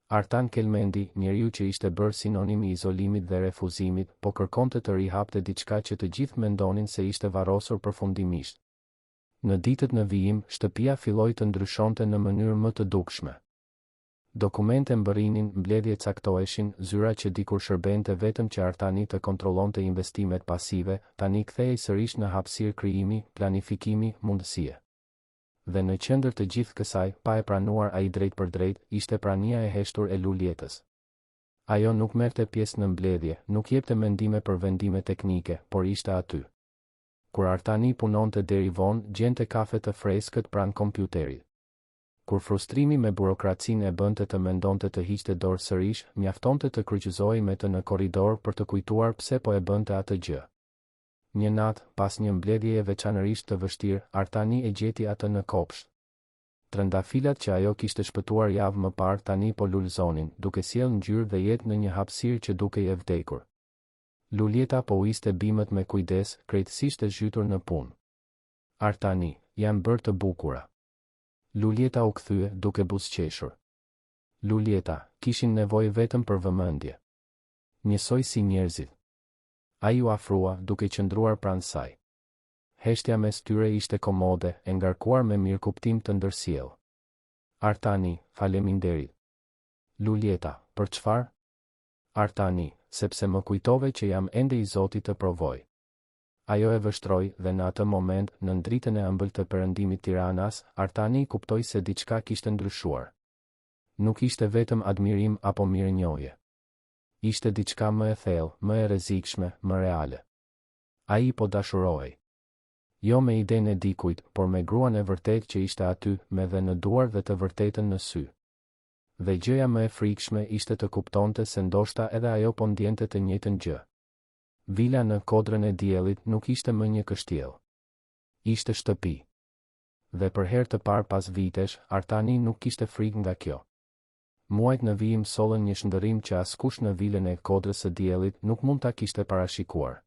Artan Kelmendi, njeriu që ishte bërë sinonim i izolimit dhe refuzimit, po kërkonte të rihapte diçka që të gjithë mendonin se ishte varrosur përfundimisht. Në ditët në vijim, shtëpia filloi të ndryshonte në mënyrë më të dukshme. Dokumente mbërrinin, mbledhje caktoheshin, zyra që dikur shërbente vetëm që Artani të kontrollonte investimet pasive, tani kthehej sërish në hapësirë krijimi, planifikimi, mundësie. Dhe në qendër të gjithë kësaj, pa e pranuar ai drejt për drejt, ishte prania e heshtur e Lulietës. Ajo nuk merrte pjesë në mbledhje, nuk jepte mendime për vendime teknike, por ishte aty. Kur Artani punonte deri vonë, gjente kafe të freskët pranë kompjuterit. Kur frustrimi me burokracinë e bënte të mendonte të hiqte dorë sërish, mjaftonte të kryqëzohej me të në korridor për të kujtuar pse po e bënte atë gjë. Një natë, pas një mbledhjeje veçanërisht të vështirë, Artani e gjeti atë në kopsht. Trëndafilat që ajo kishte shpëtuar javë më parë tani po lulëzonin, duke sjellë ngjyrë dhe jetë në një hapësirë që dukej e vdekur. Lulieta po uiste bimët me kujdes, krejtësisht e zhytur në punë. Artani, janë bërë të bukura. Lulieta u kthye, duke buzëqeshur. Lulieta, kishin nevojë vetëm për vëmendje. Njësoj si njerëzit. Ai u afrua, duke qëndruar pranë saj. Heshtja mes tyre ishte komode, e ngarkuar me mirëkuptim të ndërsjellë. Artani, faleminderit. Lulieta, për çfarë? Artani, sepse më kujtove që jam ende i Zotit të provoj. Ajo e vështroi dhe në atë moment, në dritën e ëmbël të perëndimit Tiranas, Artani kuptoi se diçka kishte ndryshuar. Nuk ishte vetëm admirim apo mirënjohje. Ishte diçka më e thellë, më e rrezikshme, më reale. Ai po dashurohej. Jo me idenë e dikujt, por me gruan e vërtet që ishte aty, me dhe në duar dhe të vërtetën në sy. Dhe gjëja më e frikshme ishte të kuptonte se ndoshta edhe ajo po ndjente të njëjtën gjë. Vila në kodrën e diellit nuk ishte më një kështjell. Ishte shtëpi. Dhe për herë të parë pas vitesh, Artani nuk kishte frikë nga kjo. Muajt në vijim sollën një shndërrim që askush në vilën e kodrës së diellit nuk mund ta kishte parashikuar.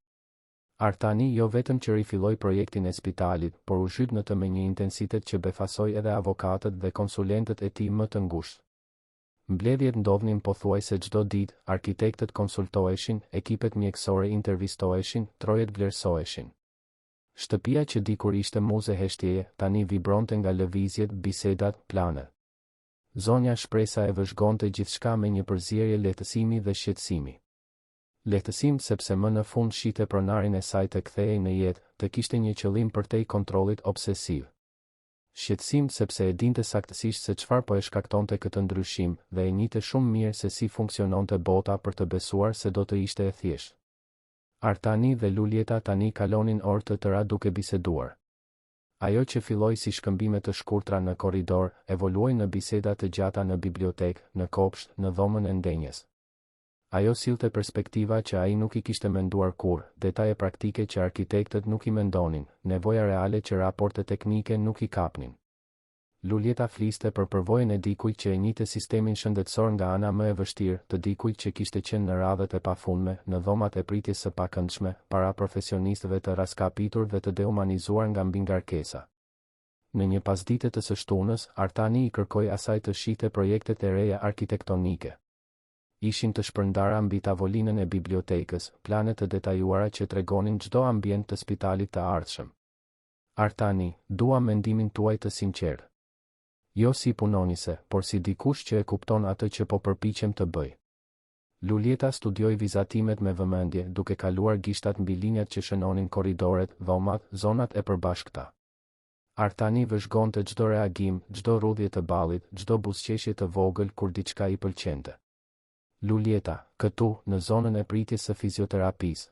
Artani jo vetëm që rifilloi projektin e spitalit, por u zhyt në të me një intensitet që befasoi edhe avokatët dhe konsulentët e tij më të ngushtë. Mbledhjet ndodhnin pothuajse çdo ditë, arkitektët konsultoheshin, ekipet mjekësore intervistoheshin, trojet vlerësoheshin. Shtëpia që dikur ishte muze heshtjeje, tani vibronte nga lëvizjet, bisedat, planet. Zonja shpresa e vëzhgonte gjithçka me një përzierje lehtësimi dhe shqetësimi. Lehtësim sepse më në fund shite pronarin e saj të kthehej në jetë, të kishte një qëllim përtej kontrollit obsesiv. Shqetësim sepse e dinte saktësisht se çfarë po e shkaktonte këtë ndryshim dhe e njihte shumë mirë se si funksiononte bota për të besuar se do të ishte e thjeshtë. Artani dhe Lulieta tani kalonin orë të tëra duke biseduar. Ajo që filloi si shkëmbime të shkurtra në korridor, evoluoi në biseda të gjata në bibliotekë, në kopsht, në dhomën e ndenjes. Ajo sillte perspektiva që ai nuk i kishte menduar kurrë, detaje praktike që arkitektët nuk i mendonin, nevoja reale që raporte teknike nuk i kapnin. Lulieta fliste për përvojën e dikujt që e njihte sistemin shëndetësor nga ana më e vështirë, të dikujt që kishte qenë në radhët e pafundme, në dhomat e pritjes së pakëndshme, para profesionistëve të raskapitur dhe të dehumanizuar nga mbingarkesa. Në një pasdite të së shtunës, Artani i kërkoi asaj të shihte projektet e reja arkitektonike. Ishin të shpërndara mbi tavolinën e bibliotekës, plane të detajuara që tregonin çdo ambient të spitalit të ardhshëm. Artani, dua mendimin tuaj të sinqertë. Jo si punonjëse, por si dikush që e kupton atë që po përpiqem të bëj. Lulieta studioi vizatimet me vëmendje, duke kaluar gishtat mbi linjat që shënonin korridoret, dhomat, zonat e përbashkëta. Artani vëzhgonte çdo reagim, çdo rrudhje të ballit, çdo buzëqeshje të vogël kur diçka i pëlqente. Lulieta, këtu, në zonën e pritjes së fizioterapisë.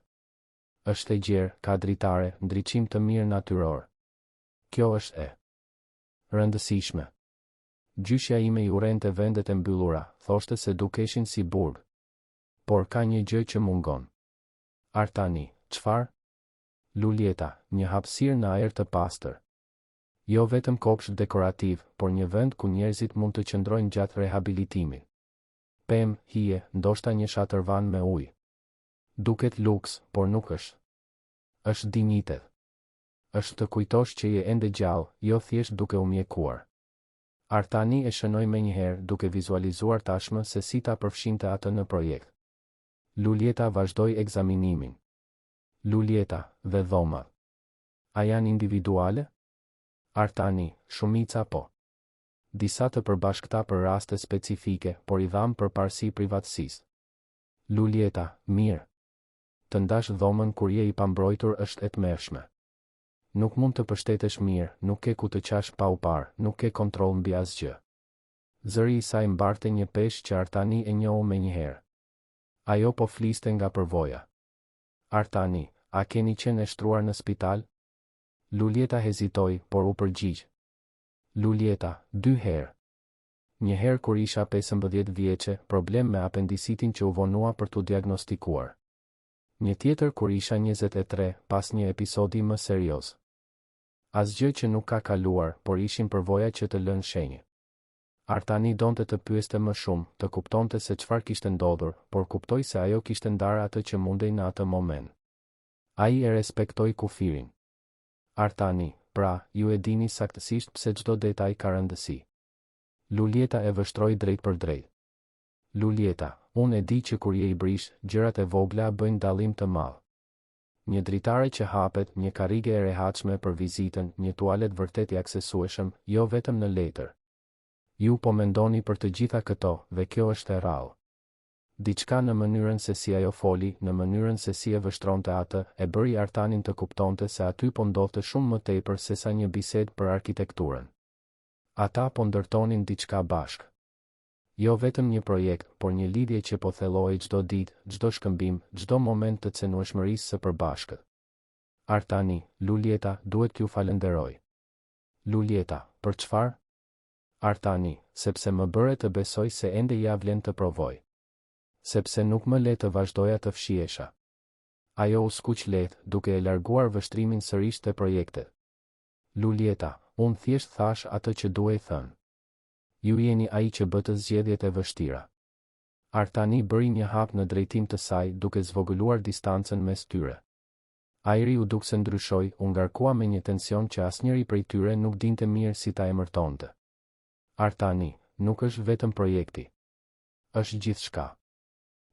Është e gjerë, ka dritare, ndriçim të mirë natyror. Kjo është e rëndësishme. Gjyshja ime i urrente vendet e mbyllura, thoshte se dukeshin si burg. Por ka një gjë që mungon. Artani, çfarë? Lulieta, një hapësirë në ajër të pastër. Jo vetëm kopsht dekorativ, por një vend ku njerëzit mund të qëndrojnë gjatë rehabilitimit. Pemë, hije, ndoshta një shatërvan me ujë. Duket luks, por nuk është. Është dinjitet. Është të kujtosh që je ende gjallë, jo thjesht duke u mjekuar. Artani e shënoi menjëherë duke vizualizuar tashmë se si ta përfshinte atë në projekt. Lulieta vazhdoi ekzaminimin. Lulieta dhe dhomat. A janë individuale? Artani, shumica po. Disa të përbashkëta për raste specifike, por i dham për parësi privatësisë. Lulieta, mirë. Të ndash dhomën kur je i pambrojtur është e tmerrshme. Nuk mund të pështetesh mirë, nuk ke ku të qash pa u parë, nuk ke kontroll mbi asgjë. Zëri i saj mbarte një peshë që Artani e njohu menjëherë. Ajo po fliste nga përvoja. Artani, a keni qenë e shtruar në spital? Lulieta hezitoi, por u përgjigj. Lulieta, 2 herë. Një herë kur isha 15 vjeçe, problem me apendicitin që u vonua për t'u diagnostikuar. Një tjetër kur isha 23, pas një episodi më serioz. Asgjë që nuk ka kaluar, por ishin përvoja që të lënë shenjë. Artani donte të pyeste më shumë, të kuptonte se çfarë kishte ndodhur, por kuptoi se ajo kishte ndarë atë që mundej në atë moment. Ai e respektoi kufirin. Artani, pra, ju e dini saktësisht pse çdo detaj ka rëndësi. Lulieta e vështroi drejt për drejt. Lulieta, unë e di që kur je i brish, gjërat e vogla bëjnë dallim të madh. Një dritare që hapet, një karrige e rehatshme për vizitën, një tualet vërtet i aksesueshëm, jo vetëm në letër. Ju po mendoni për të gjitha këto, dhe kjo është e rrallë. Diçka në mënyrën se si ajo foli, në mënyrën se si e vështronte atë, e bëri Artanin të kuptonte se aty po ndodhte shumë më tepër se sa një bisedë për arkitekturën. Ata po ndërtonin diçka bashkë. Jo vetëm një projekt, por një lidhje që po thellohej çdo ditë, çdo shkëmbim, çdo moment të cenueshmërisë së përbashkët. Artani, Lulieta, duhet t'ju falenderoj. Lulieta, për çfarë? Artani, sepse më bëre të besoj se ende ja vlen të provoj. Sepse nuk më le të vazhdoja të fshihesha. Ajo u skuq lehtë, duke e larguar vështrimin sërish te projektet. Lulieta, unë thjesht thash atë që duhej thënë. Ju jeni ai që bë të zgjedhjet e vështira. Artani bëri një hap në drejtim të saj, duke zvogëluar distancën mes tyre. Ajri u duk se ndryshoi, u ngarkua me një tension që asnjëri prej tyre nuk dinte mirë si ta emërtonte. Artani, nuk është vetëm projekti. Është gjithçka.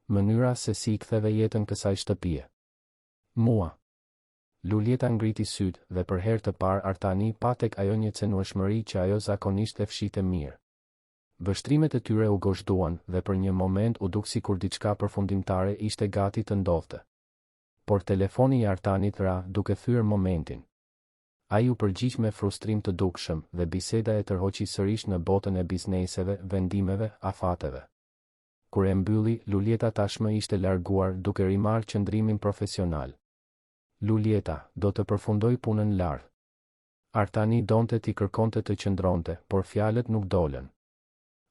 Mënyra se si I ktheve jetën kësaj shtëpie. Mua. Lulieta ngriti syt dhe për herë të parë Artani pa tek ajo një cenueshmëri që ajo zakonisht e fshite mirë. Vështrimet e tyre u gozhduan dhe për një moment u duk sikur diçka përfundimtare ishte gati të ndodhte. Por telefoni I Artanit ra duke thyer momentin. Ai u përgjigj me frustrim të dukshëm dhe biseda e tërhoqi sërish në botën e bizneseve, vendimeve, afateve. Kur e mbylli, Lulieta tashmë ishte larguar duke rimarrë qëndrimin profesional. Lulieta, do të përfundoj punën lart. Artani donte t'i kërkonte të qëndronte, por fjalët nuk dolën.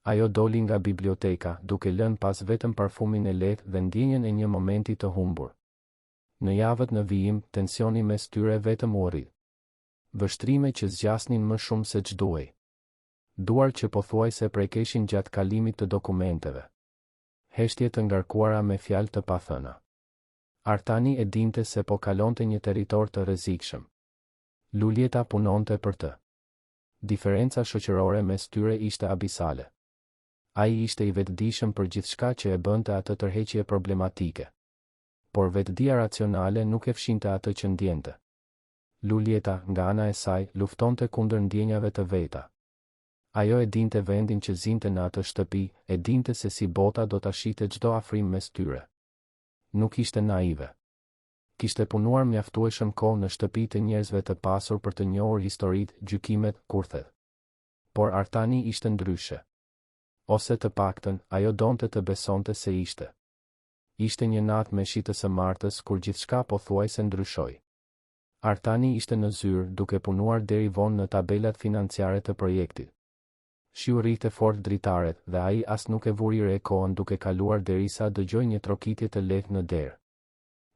Ajo doli nga biblioteka, duke lënë pas vetëm parfumin e lehtë dhe ndjenjen e një momenti të humbur. Në javët në vijim, tensioni mes tyre vetëm u rrit. Vështrime që zgjasnin më shumë se ç'duhej. Duar që pothuajse prekeshin gjatë kalimit të dokumenteve. Heshtje të ngarkuara me fjalë të pathëna. Artani e dinte se po kalonte një territor të rrezikshëm. Lulieta punonte për të. Diferenca shoqërore mes tyre ishte abisale. Ai ishte I vetëdijshëm për gjithçka që e bënte atë tërheqje problematike. Por vetëdia racionale nuk e fshinte atë që ndjente. Lulieta, nga ana e saj, luftonte kundër ndjenjave të veta. Ajo e dinte vendin që zinte në atë shtëpi, e dinte se si bota do ta shite çdo afrim mes tyre. Nuk ishte naive. Kishte punuar mjaftueshëm kohë në shtëpi të njerëzve të pasur për të njohur historitë, gjykimet, kurthet. Por Artani ishte ndryshe. Ose të paktën, ajo donte të besonte se ishte. Ishte një natë me shitës së martës kur gjithçka pothuajse ndryshoi. Artani ishte në zyrë duke punuar deri vonë në tabelat financiare të projektit. Shiu rrite fort dritaret dhe ai as nuk e vuri re kohën duke kaluar derisa dëgjoi një trokitje të lehtë në derë.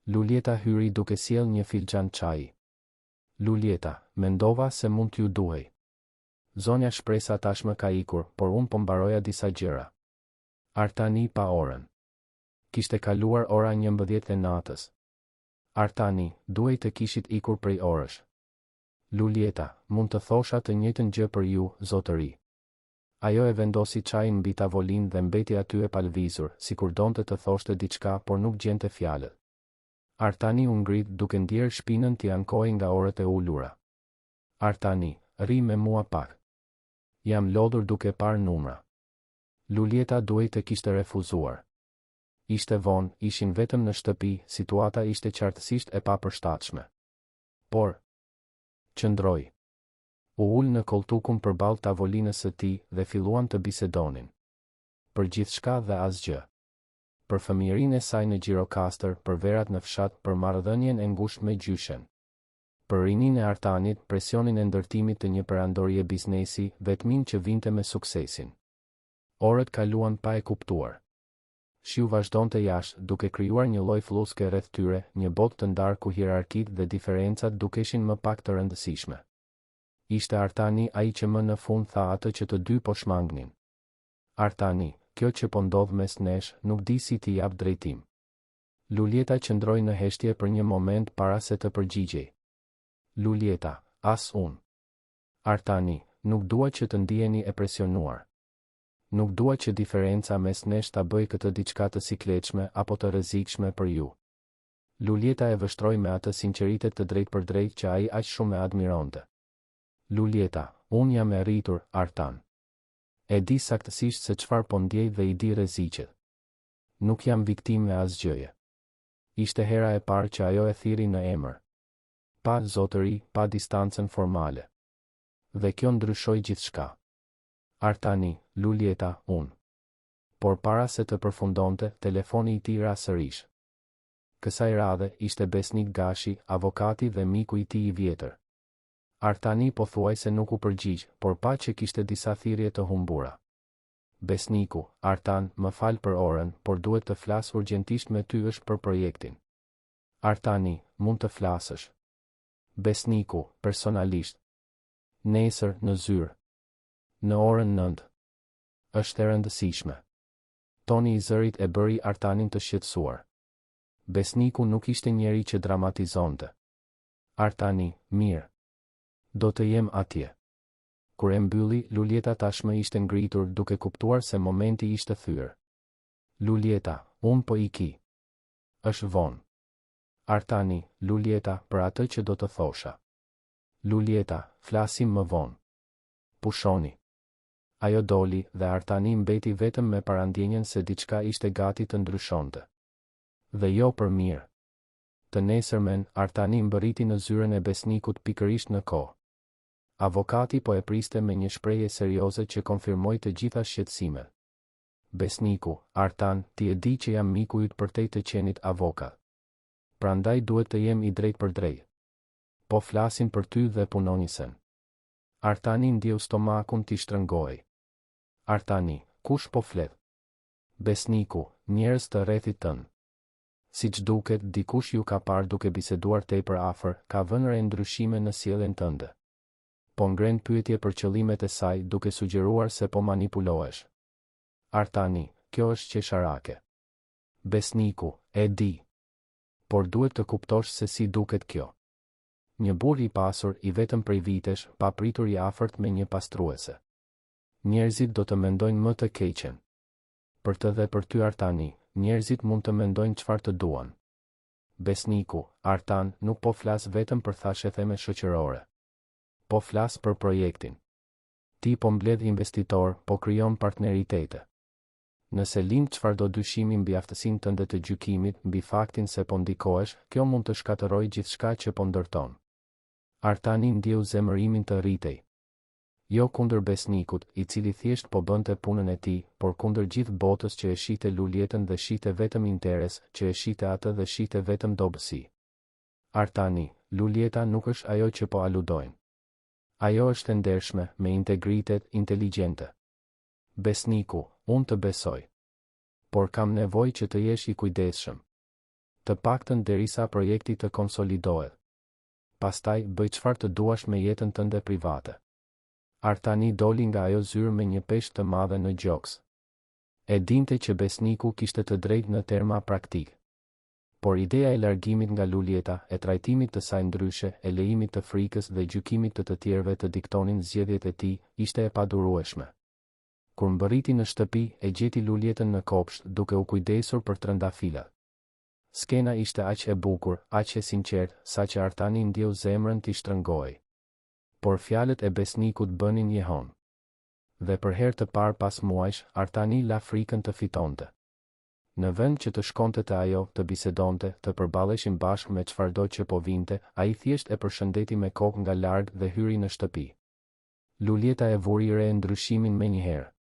Lulieta hyri duke sjell një filxhan çaji. Lulieta, mendova se mund t'ju duhej. Zonja Shpresa tashmë ka ikur, por unë po mbaroja disa gjëra. Artani pa orën. Kishte kaluar ora 11 e natës. Artani, duhej të kishit ikur prej orësh. Lulieta, mund të thosha të njëjtën gjë për ju, zotëri. Ajo e vendosi çajin mbi tavolinë dhe mbeti aty e palvizur, sikur donte të thoshte diçka, por nuk gjente fjalët. Artani u ngrit duke ndjerë shpinën t'i ankoi nga orët e ulura. Artani, rri me mua pak. Jam lodhur duke parë numra. Lulieta duhej të kishte refuzuar. Ishte vonë, ishin vetëm në shtëpi, situata ishte qartësisht e papërshtatshme. Por, qëndroi. U ul në koltukun përballë tavolinës së tij dhe filluan të bisedonin. Për gjithçka dhe asgjë. Për fëmijërinë e saj në Gjirokastër, për verat në fshat, për marrëdhënien e ngushtë me gjyshen. Për rininë e Artanit, presionin e ndërtimit të një perandorie biznesi, vetmin që vinte me suksesin. Orët kaluan pa e kuptuar. Shiu vazhdonte jashtë, duke krijuar një lloj fluske rreth tyre, një botë të ndarë ku hierarkitë dhe diferencat dukeshin më pak të rëndësishme. Ishte Artani ai që më në fund tha atë që të dy po shmangnin. Artani, kjo që po ndodh mes nesh, nuk di si t'i jap drejtim. Lulieta qëndroi në heshtje për një moment para se të përgjigjej. Lulieta, as unë. Artani, nuk dua që të ndiheni e presionuar. Nuk dua që diferenca mes nesh ta bëj këtë diçka të sikletshme apo të rrezikshme për ju. Lulieta e vështroi me atë sinqeritet të drejtë për drejtë që ai aq shumë e admironte. Lulieta, unë jam e rritur, Artan. E di saktësisht se çfarë po ndjej dhe i di rreziqet. Nuk jam viktime e asgjëje. Ishte hera e parë që ajo e thiri në emër. Pa zotëri, pa distancën formale. Dhe kjo ndryshoi gjithçka. Artani, Lulieta, unë. Por para se të përfundonte, telefoni i tij ra sërish. Kësaj radhe ishte Besnik Gashi, avokati dhe miku i tij i vjetër. Artani pothuajse nuk u përgjigj, por pa që kishte disa thirrje të humbura. Besniku, Artan, më fal për orën, por duhet të flas urgjentisht me ty është për projektin. Artani, mund të flasësh. Besniku, personalisht. Nesër, në zyrë. Në orën 9. Është e rëndësishme. Toni i zërit e bëri Artanin të shqetësuar. Besniku nuk ishte njeri që dramatizonte. Artani, mirë. Do të jem atje. Kur e mbylli, Lulieta tashmë ishte ngritur duke kuptuar se momenti ishte thyer. Lulieta, unë po iki. Është vonë. Artani, Lulieta, për atë që do të thosha. Lulieta, flasim më vonë. Pushoni. Ajo doli dhe Artani mbeti vetëm me parandjenjen se diçka ishte gati të ndryshonte. Dhe jo për mirë. Të nesërmen, Artani mbërriti në zyrën e Besnikut pikërisht në kohë. Avokati po e priste me një shprehje serioze që konfirmoi të gjitha shqetësimet. Besniku, Artan, ti e di që jam miku yt përtej të qenit avokat. Prandaj duhet të jem i drejtë për drejtë. Po flasin për ty dhe punonisen. Artani ndjeu stomakun t'i shtrëngoi. Artani, kush po flet? Besniku, njerëz të rrethit tënd. Siç duket, dikush ju ka parë duke biseduar tepër afër, ka vënë re ndryshime në sjelljen tënde. Po ngren pyetje për qëllimet e saj duke sugjeruar se po manipulohesh. Artani, kjo është qesharake. Besniku, e di. Por duhet të kuptosh se si duket kjo. Një burr i pasur i vetëm prej vitesh, pa pritur i afërt me një pastruese. Njerëzit do të mendojnë më të keqen. Për të dhe për ty Artani, njerëzit mund të mendojnë çfarë të duan. Besniku, Artan, nuk po flas vetëm për thashetheme shoqërore. Po flas për projektin. Ti po mbledh investitor, po krijon partneritete. Nëse lind çfarëdo dyshimi mbi aftësinë tënde të gjykimit, mbi faktin se po ndikohesh, kjo mund të shkatërrojë gjithçka që po ndërton. Artani ndjeu zemërimin të rritej. Jo kundër Besnikut, i cili thjesht po bënte punën e tij, por kundër gjithë botës që e shite Lulietën dhe shite vetëm interes, që e shite atë dhe shite vetëm dobësi. Artani, Lulieta nuk është ajo që po aludojnë. Ajo është e ndershme, me integritet, inteligjente. Besniku, unë të besoj. Por kam nevojë që të jesh i kujdesshëm. Të paktën derisa projekti të konsolidohet. Pastaj bëj çfarë të duash me jetën tënde private. Artani doli nga ajo zyrë me një peshë të madhe në gjoks. E dinte që Besniku kishte të drejtë në terma praktik. Por ideja e largimit nga Lulieta, e trajtimit të saj ndryshe, e lejimit të frikës dhe gjykimit të tjerëve të diktonin zgjedhjet e tij, ishte e padurueshme. Kur mbërriti në shtëpi, e gjeti Lulietën në kopsht, duke u kujdesur për trëndafilat. Skena ishte aq e bukur, aq e sinqertë, saqë Artani ndjeu zemrën t'i shtrëngoi. Por fjalët e Besnikut bënin jehon. Dhe për herë të parë pas muajsh, Artani la frikën të fitonte. Në vend që të shkonte te ajo, të bisedonte, të përballeshin bashkë me çfarëdo që po vinte, ai thjesht e përshëndeti me kokë nga larg dhe hyri në shtëpi. Lulieta e vuri re ndryshimin menjëherë.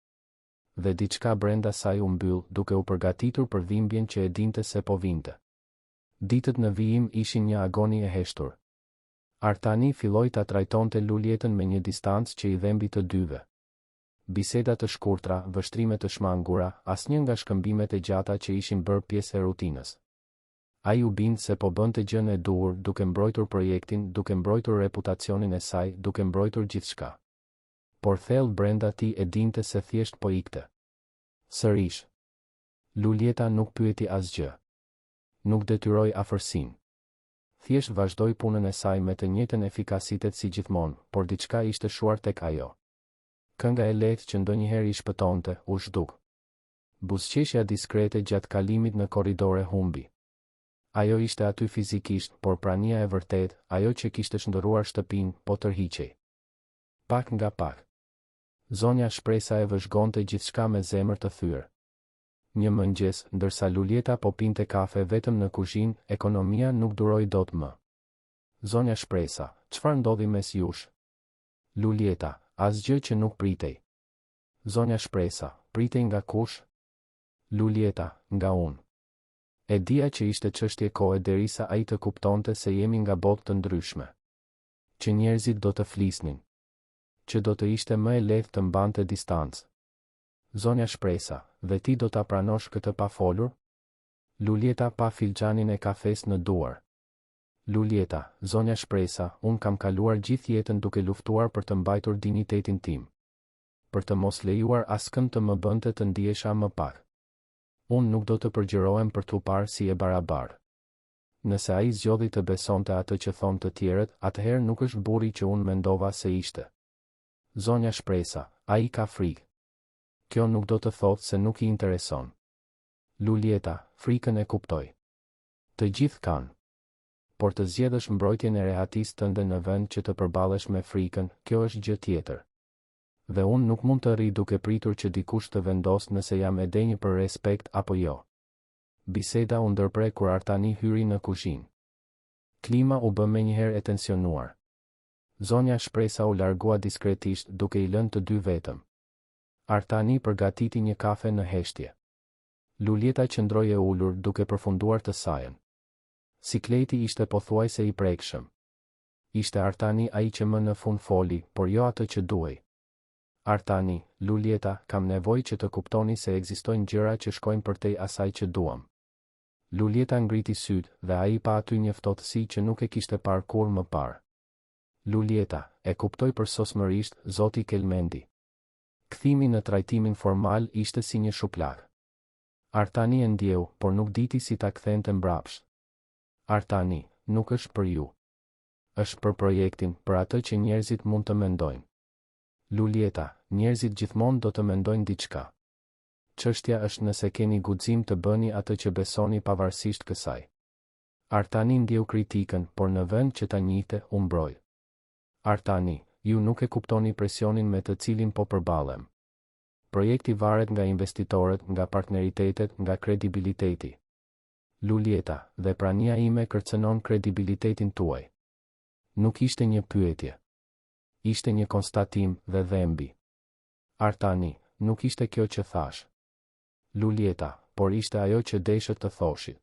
Dhe diçka brenda saj u mbyll, duke u përgatitur për dhimbjen që e dinte se po vinte. Ditët në vijim ishin një agoni e heshtur. Artani filloi ta trajtonte Lulietën me një distancë që i dhembi të dyve. Biseda të shkurtra, vështrime të shmangura, asnjë nga shkëmbimet e gjata që ishin bërë pjesë e rutinës. Ai u bind se po bënte gjën e duhur, duke mbrojtur projektin, duke mbrojtur reputacionin e saj, duke mbrojtur gjithçka. Por thellë brenda tij e dinte se thjesht po ikte. Sërish. Lulieta nuk pyeti asgjë. Nuk detyroi afërsinë. Thjesht vazhdoi punën e saj me të njëjtën efikasitet si gjithmonë, por diçka ishte shuar tek ajo. Kënga e lehtë që ndonjëherë i shpëtonte, u zhduk. Buzëqeshja diskrete gjatë kalimit në korridore humbi. Ajo ishte aty fizikisht, por prania e vërtet, ajo që kishte shndërruar shtëpinë, po tërhiqej. Pak nga pak. Zonja Shpresa e vëzhgonte gjithçka me zemër të thyrë. Një mëngjes, ndërsa Lulieta po pinte kafe vetëm në kuzhinë, ekonomia nuk duroi dot më. Zonja Shpresa, çfarë ndodhi mes jush? Lulieta, asgjë që nuk pritej. Zonja Shpresa, pritej nga kush? Lulieta, nga unë. E dija që ishte çështje kohe derisa ai të kuptonte se jemi nga botë të ndryshme. Që njerëzit do të flisnin. Që do të ishte më e lehtë të mbante distancë. Zonja Shpresa, dhe ti do ta pranosh këtë pa folur? Lulieta pa filxhanin e kafes në duar. Lulieta, zonja Shpresa, unë kam kaluar gjithë jetën duke luftuar për të mbajtur dinjitetin tim. Për të mos lejuar askënd të më bënte të ndihesha më pak. Unë nuk do të përgjërohem për t'u parë si e barabartë. Nëse ai zgjodhi të besonte atë që thonë të tjerët, atëherë nuk është burri që unë mendova se ishte. Zonja Shpresa, ai ka frikë. Kjo nuk do të thotë se nuk i intereson. Lulieta, frikën e kuptoj. Të gjithë kanë. Por të zgjedhësh mbrojtjen e rehatisë tënde në vend që të përballesh me frikën, kjo është gjë tjetër. Dhe unë nuk mund të rri duke pritur që dikush të vendos nëse jam e denjë për respekt apo jo. Biseda u ndërpre kur Artani hyri në kuzhinë. Klima u bë menjëherë e tensionuar. Zonja Shpresa u largua diskretisht duke i lënë të dy vetëm. Artani përgatiti një kafe në heshtje. Lulieta qëndroi e ulur duke përfunduar të sajën. Sikleti ishte pothuajse i prekshëm. Ishte Artani ai që më në fund foli, por jo atë që duhej. Artani, Lulieta, kam nevojë që të kuptoni se ekzistojnë gjëra që shkojnë përtej asaj që duam. Lulieta ngriti syt dhe ai pa aty një ftohtësi që nuk e kishte parë kur më parë. Lulieta, e kuptoj përsosmërisht, zoti Kelmendi. Kthimi në trajtimin formal ishte si një shuplag. Artani e ndjeu, por nuk diti si ta kthente mbrapsht. Artani, nuk është për ju. Është për projektin, për atë që njerëzit mund të mendojnë. Lulieta, njerëzit gjithmonë do të mendojnë diçka. Çështja është nëse keni guxim të bëni atë që besoni pavarësisht kësaj. Artani ndjeu kritikën, por në vend që ta njihte, u mbroj. Artani, ju nuk e kuptoni presionin me të cilin po përballem. Projekti varet nga investitorët, nga partneritetet, nga kredibiliteti. Lulieta, dhe prania ime kërcënon kredibilitetin tuaj. Nuk ishte një pyetje. Ishte një konstatim dhe dhembi. Artani, nuk ishte kjo që thash. Lulieta, por ishte ajo që deshët të thoshit.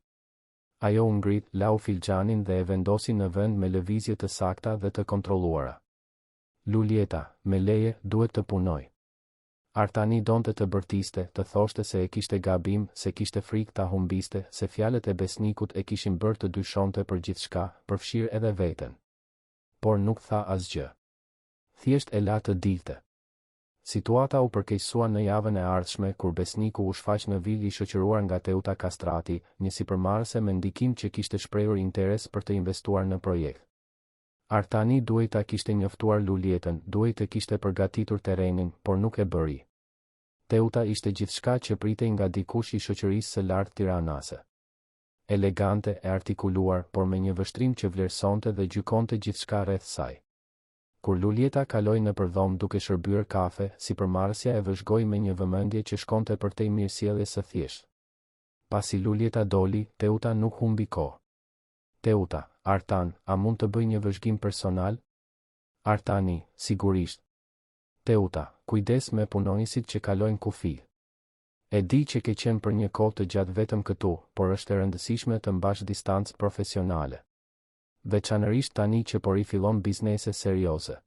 Ajo u ngrit, lau filxhanin dhe e vendosi në vend me lëvizje të sakta dhe të kontrolluara. Lulieta, me leje, duhet të punoj. Artani donte të bërtiste, të thoshte se e kishte gabim, se kishte frikë ta humbiste, se fjalët e besnikut e kishin bërë të dyshonte për gjithçka, përfshirë edhe veten. Por nuk tha asgjë. Thjesht e la të dilte. Situata u përkeqësua në javën e ardhshme kur besniku u shfaq në vil i shoqëruar nga Teuta Kastrati, një sipërmarrëse me ndikim që kishte shprehur interes për të investuar në projekt. Artani duhej ta kishte njoftuar Lulietën, duhej të kishte përgatitur terrenin, por nuk e bëri. Teuta ishte gjithçka që pritej nga dikush i shoqërisë së lartë tiranase. Elegante, e artikuluar, por me një vështrim që vlerësonte dhe gjykonte gjithçka rreth saj. Kur Lulieta kaloi në përdhom duke shërbyer kafe, sipërmarrësja e vëzhgoi me një vëmendje që shkonte përtej mirësjelljes së thjeshtë. Pasi Lulieta doli, Teuta nuk humbi kohë. Teuta, Artan, a mund të bëj një vëzhgim personal? Artani, sigurisht. Teuta, kujdes me punonjësit që kalojnë kufi. E di që ke qenë për një kohë të gjatë vetëm këtu, por është e rëndësishme të mbash distancë profesionale. Veçanërisht tani që po rifillon biznese serioze.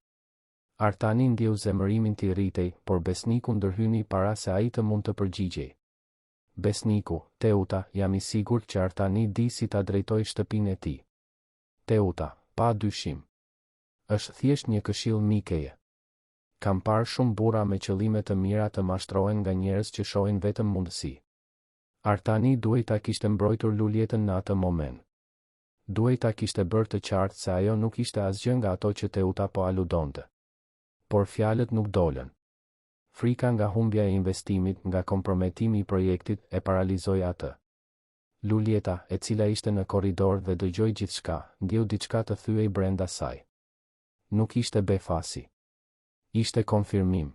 Artani ndjeu zemërimin t'i rritej, por besniku ndërhyni para se ai të mund të përgjigjej. Besniku, Teuta, jam i sigurt që Artani di si ta drejtoj shtëpinë e tij. Teuta, pa dyshim. Është thjesht një këshill mikeje. Kam parë shumë burra me qëllime të mira të mashtrohen nga njerëz që shohin vetëm mundësi. Artani duhej ta kishte mbrojtur Lulietën në atë moment. Duhej ta kishte bërë të qartë se ajo nuk ishte asgjë nga ato që Teuta po aludonte. Por fjalët nuk dolën. Frika nga humbja e investimit, nga komprometimi i projektit, e paralizoi atë. Lulieta, e cila ishte në korridor dhe dëgjoi gjithçka, ndjeu diçka të thyej brenda saj. Nuk ishte befasi. Ishte konfirmim.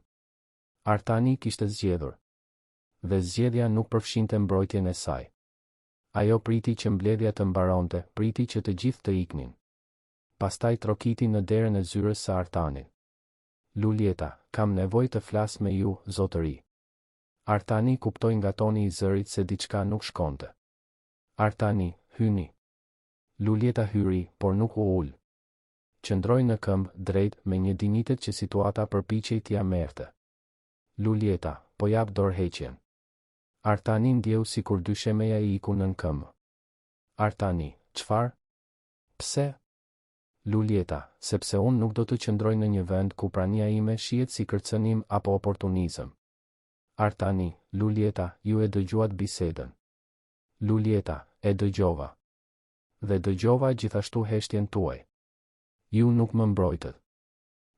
Artani kishte zgjedhur. Dhe zgjedhja nuk përfshinte mbrojtjen e saj. Ajo priti që mbledhja të mbaronte, priti që të gjithë të iknin. Pastaj trokiti në derën e zyrës së Artanit. Lulieta, kam nevojë të flas me ju, zotëri. Artani kuptoi nga toni i zërit se diçka nuk shkonte. Artani, hyni. Lulieta hyri, por nuk u ul. Qëndroi në këmbë, drejt, me një dinjitet që situata përpiqej t'ia merrte. Lulieta, po jap dorëheqjen. Artani ndjeu sikur dy shemeja i iku nën këmbë. Artani, çfarë? Pse? Lulieta, sepse unë nuk do të qëndroj në një vend ku prania ime shihet si kërcënim apo oportunizëm. Artani, Lulieta, ju e dëgjuat bisedën. Lulieta, e dëgjova. Dhe dëgjova gjithashtu heshtjen tuaj. Ju nuk më mbrojtët.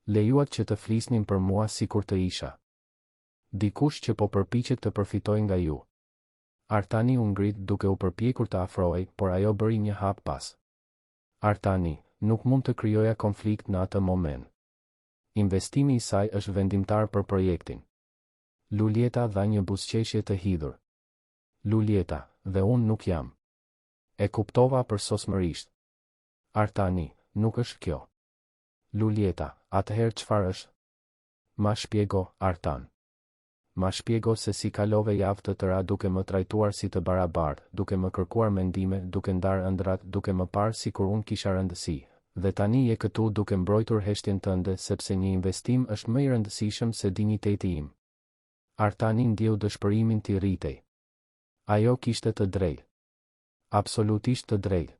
Lejuat që të flisnin për mua sikur të isha dikush që po përpiqet të përfitoj nga ju. Artani u ngrit duke u përpjekur të afrohej, por ajo bëri një hap pas. Artani, nuk mund të krijoja konflikt në atë moment. Investimi i saj është vendimtar për projektin. Lulieta dha një buzëqeshje të hidhur. Lulieta, dhe unë nuk jam. E kuptova përsosmërisht. Artani, nuk është kjo. Lulieta, atëherë çfarë është? Ma shpjego, Artan. Ma shpjego se si kalove javë të tëra duke më trajtuar si të barabartë, duke më kërkuar mendime, duke ndarë ëndrat, duke më parë sikur unë kisha rëndësi. Dhe tani je këtu duke mbrojtur heshtjen tënde sepse një investim është më i rëndësishëm se dinjiteti im. Artani ndjeu dëshpërimin t'i rritej. Ajo kishte të drejtë. Absolutisht të drejtë.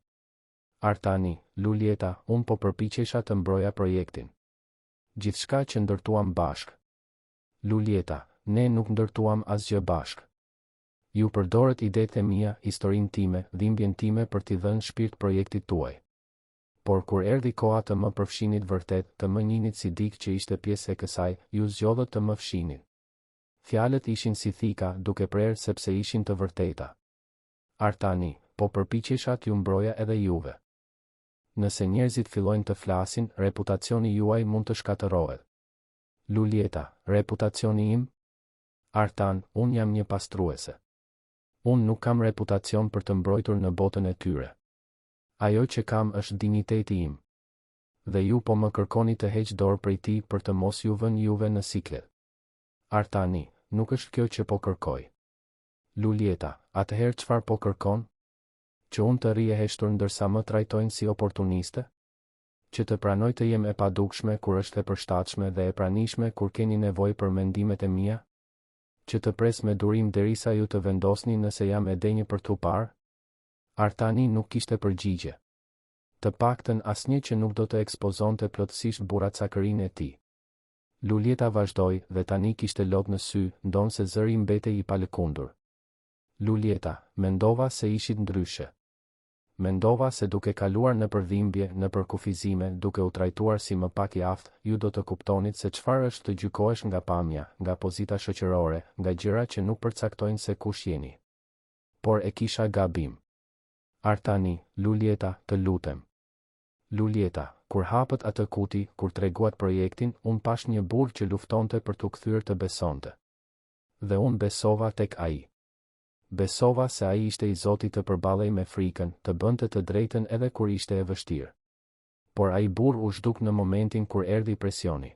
Artani, Lulieta, unë po përpiqesha të mbroja projektin. Gjithçka që ndërtuam bashk. Lulieta, ne nuk ndërtuam asgjë bashk. Ju përdorët idetë e mia, historinë time, dhimbjen time për t'i dhënë shpirt projektit tuaj. Por kur erdhi koha të më përfshinit vërtet, të më njinit si dik që ishte pjesë e kësaj, ju zgjodhët të më fshinit. Fjalët ishin si thika, duke prerë sepse ishin të vërteta. Artani, po përpiqesha t'ju mbroja edhe juve. Nëse njerëzit fillojnë të flasin, reputacioni juaj mund të shkatërohet. Lulieta, reputacioni im? Artan, unë jam një pastruese. Unë nuk kam reputacion për të mbrojtur në botën e tyre. Ajo që kam është dinjiteti im. Dhe ju po më kërkoni të heq dorë prej tij për të mos ju vënë juve në siklet. Artani, nuk është kjo që po kërkoj. Lulieta, atëherë çfarë po kërkon? Që unë të rri e heshtur ndërsa më trajtojnë si oportuniste? Që të pranoj të jem e padukshme kur është e përshtatshme dhe e pranishme kur keni nevojë për mendimet e mia? Që të pres me durim derisa ju të vendosni nëse jam e denjë për t'u parë? Artani nuk kishte përgjigje. Të paktën asnjë që nuk do të ekspozonte plotësisht burracakërinë e tij. Lulieta vazhdoi dhe tani kishte lot në sy, ndonse zëri mbetej i palëkundur. Lulieta, mendova se ishit ndryshe. Mendova se duke kaluar në përdhimbje, në përkufizime, duke u trajtuar si më pak i aftë, ju do të kuptonit se çfarë është të gjykohesh nga pamja, nga pozita shoqërore, nga gjëra që nuk përcaktojnë se kush jeni. Por e kisha gabim. Artani, Lulieta, të lutem. Lulieta, kur hapët atë kuti, kur treguat projektin, unë pash një burr që luftonte për t'u kthyer të besonte. Dhe unë besova tek ai. Besova se ai ishte i Zotit të përballej me frikën, të bënte të drejtën edhe kur ishte e vështirë. Por ai burr u zhduk në momentin kur erdhi presioni.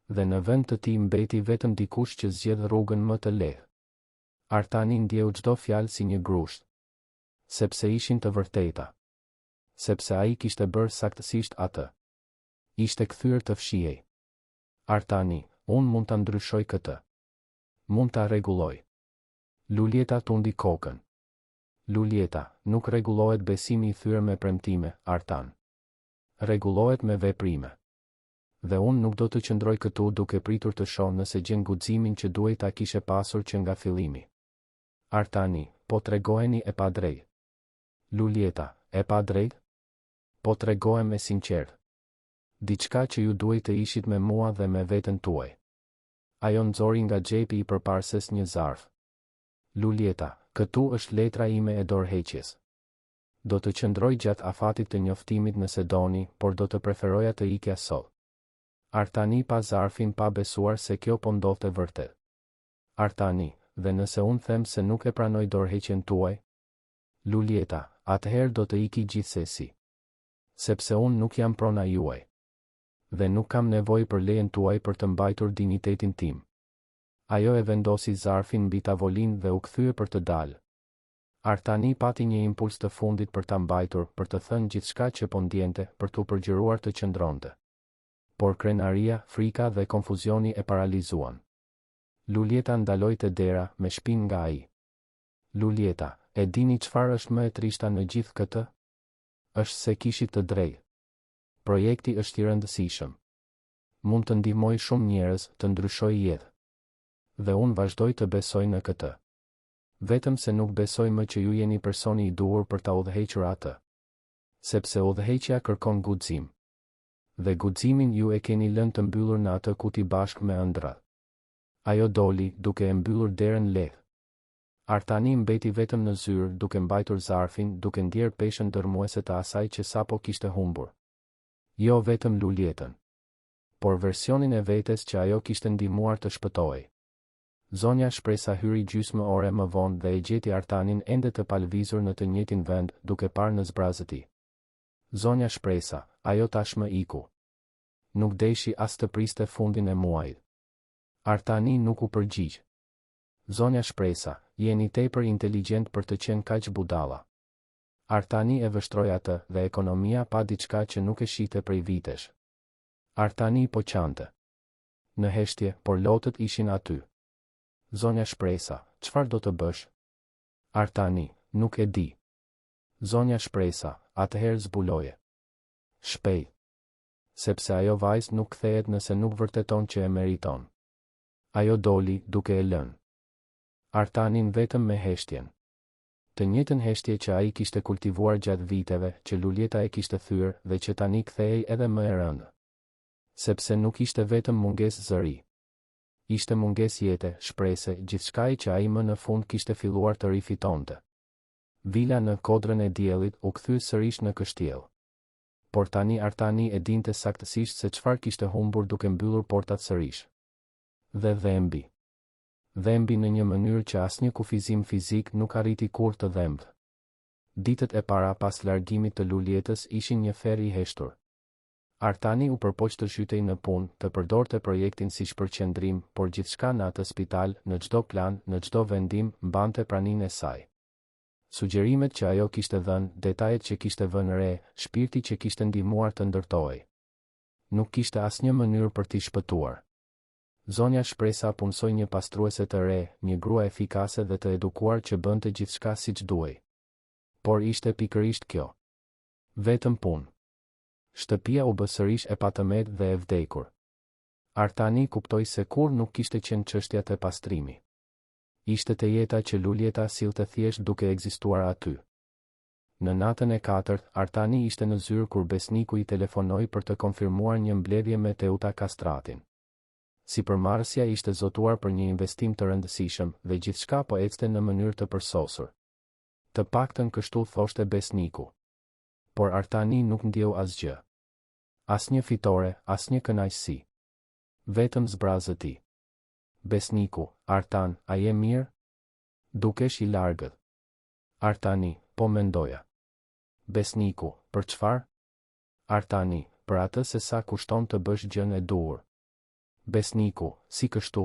Dhe në vend të tij mbeti vetëm dikush që zgjedh rrugën më të lehtë. Artani ndjeu çdo fjalë si një grusht. Sepse ishin të vërteta. Sepse ai kishte bërë saktësisht atë. Ishte kthyer të fshihej. Artani, unë mund ta ndryshoj këtë. Mund ta rregulloj. Lulieta tundi kokën. Lulieta, nuk rregullohet besimi i thyer me premtime, Artan. Rregullohet me veprime. Dhe unë nuk do të qëndroj këtu duke pritur të shoh nëse gjen guximin që duhej ta kishe pasur që nga fillimi. Artani, po tregoheni e padrejtë. Lulieta, e padrejtë? Po tregohem e sinqert. Diçka që ju duhej të ishit me mua dhe me veten tuaj. Ajo nxori nga xhepi I përparses një zarf. Lulieta, këtu është letra ime e dorëheqjes. Do të qëndroj gjatë afatit të njoftimit nëse doni, por do të preferoja të ikja sot. Artani pa zarfin pa besuar se kjo po ndodhte vërtet. Artani, dhe nëse unë them se nuk e pranoj dorëheqjen tuaj? Lulieta, atëherë do të iki gjithsesi. Sepse unë nuk jam prona juaj. Dhe nuk kam nevojë për lejen tuaj për të mbajtur dinjitetin tim. Ajo e vendosi zarfin mbi tavolinë dhe u kthye për të dalë. Artani pati një impuls të fundit për ta mbajtur, për të thënë gjithçka që po ndjente, për t'u përgjëruar të qëndronte. Por krenaria, frika dhe konfuzioni e paralizuan. Lulieta ndaloi te dera me shpinë nga ai. Lulieta, e dini çfarë është më e trishta në gjithë këtë? Është se kishit të drejtë. Projekti është I rëndësishëm. Mund të ndihmoj shumë njerëz, të ndryshoj jetë. Dhe unë vazhdoj të besoj në këtë. Vetëm se nuk besoj më që ju jeni personi I duhur për ta udhëhequr atë. Sepse udhëheqja kërkon guxim. Dhe guximin ju e keni lënë të mbyllur në atë kuti bashkë me ëndrat. Ajo doli, duke e mbyllur derën lehtë. Artani mbeti vetëm në zyrë, duke mbajtur zarfin, duke ndjerë peshën dërmuese të asaj që sapo kishte humbur. Jo vetëm Lulietën, por versionin e vetes që ajo kishte ndihmuar të shpëtojë. Zonja Shpresa hyri gjysmë ore më vonë dhe e gjeti Artanin ende të palvizur në të njëjtin vend, duke parë në zbrazët e tij. Zonja Shpresa, ajo tashmë iku. Nuk deshi as të priste fundin e muajit. Artani nuk u përgjigj. Zonja Shpresa, jeni tepër inteligjent për të qenë kaq budalla. Artani e vështroi atë dhe ekonomia pa diçka që nuk e shite prej vitesh. Artani po qante. Në heshtje, por lotët ishin aty. Zonja Shpresa, çfarë do të bësh? Artani, nuk e di. Zonja Shpresa, atëherë zbuloje. Shpejt. Sepse ajo vajzë nuk kthehet nëse nuk vërteton që e meriton. Ajo doli, duke e lënë Artanin vetëm me heshtjen. Të njëjtën heshtje që ai kishte kultivuar gjatë viteve, që Lulieta e kishte thyer dhe që tani kthehej edhe më e rëndë. Sepse nuk ishte vetëm mungesë zëri. Ishte mungesë jete, shprese, gjithçka që ai më në fund kishte filluar të rifitonte. Vila në kodrën e diellit u kthye sërish në kështjell. Por tani Artani e dinte saktësisht se çfarë kishte humbur duke mbyllur portat sërish. Dhe dhembi. Dhembi në një mënyrë që asnjë kufizim fizik nuk arriti kur të dhembë. Ditët e para pas largimit të Lulietës ishin një ferr I heshtur. Artani u përpoq të shytej në punë, të përdorte projektin si shpërqendrim, por gjithçka në atë spital, në çdo plan, në çdo vendim, mbante praninë e saj. Sugjerimet që ajo kishte dhënë, detajet që kishte vënë re, shpirti që kishte ndihmuar të ndërtohej. Nuk kishte asnjë mënyrë për t'i shpëtuar. Zonja Shpresa punsoi një pastruese të re, një grua efikase dhe të edukuar që bënte gjithçka siç duhej. Por ishte pikërisht kjo. Vetëm punë. Shtëpia u bë sërish e patëmet dhe e vdekur. Artani kuptoi se kur nuk kishte qenë çështja e pastrimi. Ishte te jeta që Lulieta sillte thjesht duke ekzistuar aty. Në natën e 4, Artani ishte në zyrë kur besniku I telefonoi për të konfirmuar një mbledhje me Teuta Kastratin. Sipërmarrësja ishte zotuar për një investim të rëndësishëm dhe gjithçka po ecte në mënyrë të përsosur. Të paktën kështu thoshte besniku. Por Artani nuk ndjeu asgjë. Asnjë fitore, asnjë kënaqësi. Vetëm zbrazët e tij. Besniku, Artan, a je mirë? Dukesh I largët. Artani, po mendoja. Besniku, për çfarë? Artani, për atë se sa kushton të bësh gjën e duhur. Besniku, si kështu?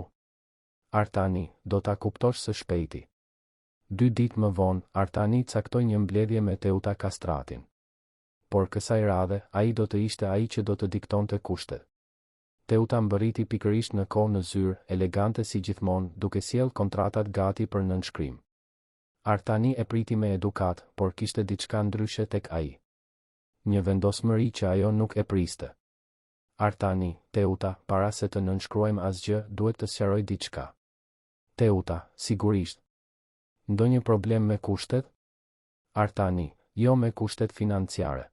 Artani, do ta kuptosh së shpejti. 2 ditë më vonë, Artani caktoi një mbledhje me Teuta Kastratin. Por kësaj radhe, ai do të ishte ai që do të diktonte kushtet. Teuta mbërriti pikërisht në kohë në zyrë, elegante si gjithmonë, duke sjellë kontratat gati për nënshkrim. Artani e priti me edukat, por kishte diçka ndryshe tek ai. Një vendosmëri që ajo nuk e priste. Artani, Teuta, para se të nënshkruajmë asgjë, duhet të sqaroj diçka. Teuta, sigurisht. Ndonjë problem me kushtet? Artani, jo me kushtet financiare.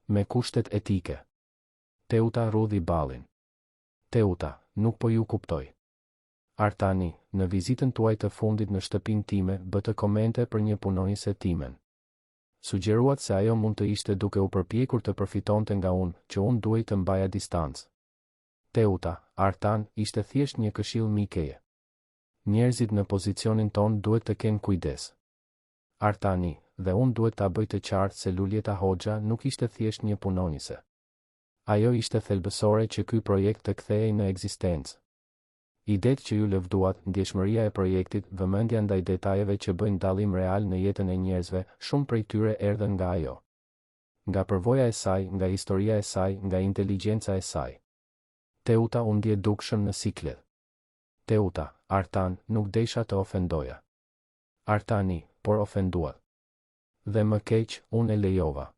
Me kushtet etike. Teuta rudhi ballin. Teuta, nuk po ju kuptoj. Artani, në vizitën tuaj të fundit në shtëpinë time, bëtë komente për një punonjëse timen. Sugjeruat se ajo mund të ishte duke u përpjekur të përfitonte nga unë, që unë duhej të mbaja distancë. Teuta, Artan, ishte thjesht një këshill mikeje. Njerëzit në pozicionin ton duhet të kenë kujdes. Artani, dhe unë duhet ta bëj të qartë se Luljeta Hoxha nuk ishte thjesht një punonjëse. Ajo ishte thelbësore që ky projekt të kthehej në ekzistencë. Idetë që ju lëvduat, ndjeshmëria e projektit, vëmendja ndaj detajeve që bëjnë dallim real në jetën e njerëzve, shumë prej tyre erdhën nga ajo. Nga përvoja e saj, nga historia e saj, nga inteligjenca e saj. Teuta u ndje dukshëm në siklet. Teuta, Artan, nuk desha të ofendoja. Artani, por ofenduat. Dhe më keq, unë e lejova.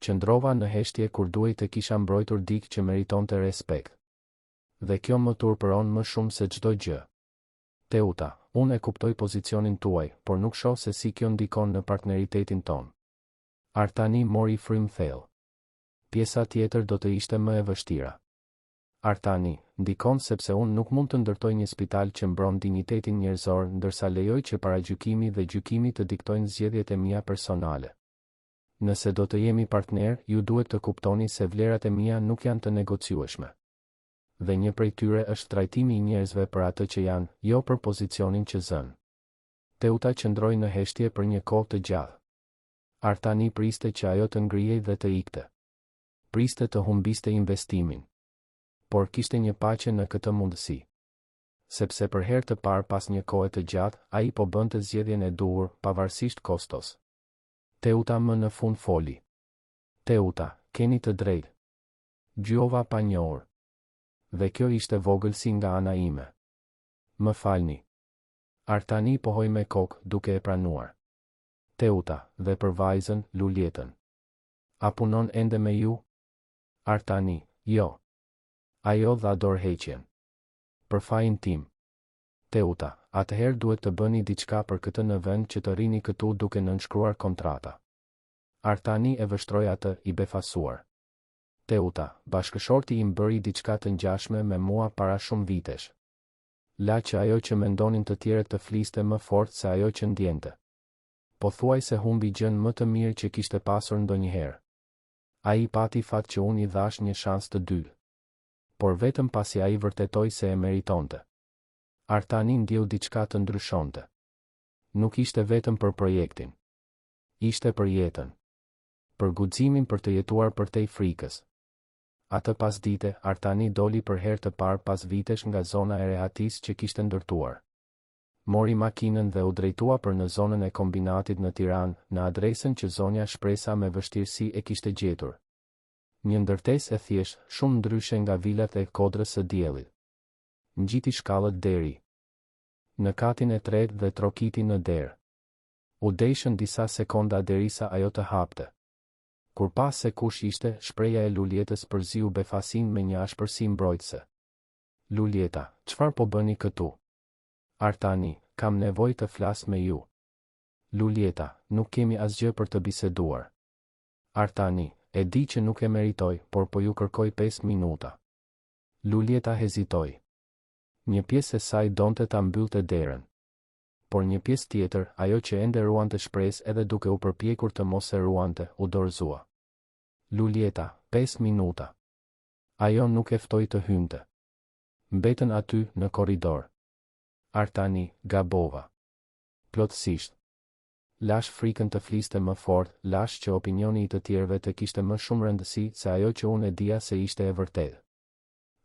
Qëndrova në heshtje kur duhej të kisha mbrojtur dikë që meritonte respekt. Dhe kjo më turpëron më shumë se çdo gjë. Teuta, unë e kuptoj pozicionin tuaj, por nuk shoh se si kjo ndikon në partneritetin ton. Artani mori frym thellë. Pjesa tjetër do të ishte më e vështira. Artani, ndikon sepse unë nuk mund të ndërtoj një spital që mbron dinjitetin njerëzor, ndërsa lejoj që paragjykimi dhe gjykimi të diktojnë zgjedhjet e mia personale. Nëse do të jemi partner, ju duhet të kuptoni se vlerat e mia nuk janë të negociueshme. Dhe një prej tyre është trajtimi i njerëzve për atë që janë, jo për pozicionin që zënë. Teuta qëndroi në heshtje për një kohë të gjatë. Artani priste që ajo të ngrihej dhe të ikte. Priste të humbiste investimin. Por kishte një paqe në këtë mundësi. Sepse për herë të parë pas një kohe të gjatë, ai po bënte zgjedhjen e duhur, pavarësisht kostos. Teuta më në fund foli. Teuta, keni të drejtë. Gjova pa njohur. Dhe kjo ishte vogëlsi nga ana ime. Më falni. Artani pohoi me kokë, duke e pranuar. Teuta, dhe për vajzën, Luljetën. A punon ende me ju? Artani, jo. Ajo dha dorëheqjen. Për fajin tim. Teuta, atëherë duhet të bëni diçka për këtë në vend që të rini këtu duke nënshkruar kontrata. Artani e vështroi atë, i befasuar. Teuta, bashkëshorti im bëri diçka të ngjashme me mua para shumë vitesh. La që ajo që mendonin të tjerët të fliste më fort se ajo që ndjente. Po thuaj se humbi gjën më të mirë që kishte pasur ndonjëherë. Ai pati fat që unë i dhash një shans të dytë. Por vetëm pasi ai vërtetoi se e meritonte. Artani ndjeu diçka të ndryshonte. Nuk ishte vetëm për projektin. Ishte për jetën. Për guximin për të jetuar përtej frikës. Atë pas dite, Artani doli për herë të parë pas vitesh nga zona e rehatis që kishte ndërtuar. Mori makinën dhe u drejtua për në zonën e kombinatit në Tiranë, në adresën që zonja Shpresa me vështirësi e kishte gjetur. Një ndërtesë e thjeshtë, shumë ndryshe nga vilat e Kodrës së Diellit. Ngjiti shkallët deri në katin e tretë dhe trokiti në derë. U deshën disa sekonda derisa ajo të hapte. Kur pas se kush ishte, shpreja e Luljetës përziu befasin me një ashpërsi mbrojtëse. Luljeta, çfarë po bëni këtu? Artani, kam nevojë të flas me ju. Luljeta, nuk kemi asgjë për të biseduar. Artani, e di që nuk e meritoj, por po ju kërkoj 5 minuta. Luljeta hezitoi. Një pjesë e saj donte ta mbyllte derën. Por një pjesë tjetër, ajo që ende ruante shpresë edhe duke u përpjekur të mos e ruante, u dorëzua. Luljeta, 5 minuta. Ajo nuk e ftoi të hynte. Mbetën aty, në korridor. Artani, gabova. Plotësisht. Lash frikën të fliste më fort, lash që opinioni i të tjerëve të kishte më shumë rëndësi se ajo që unë e dija se ishte e vërtetë.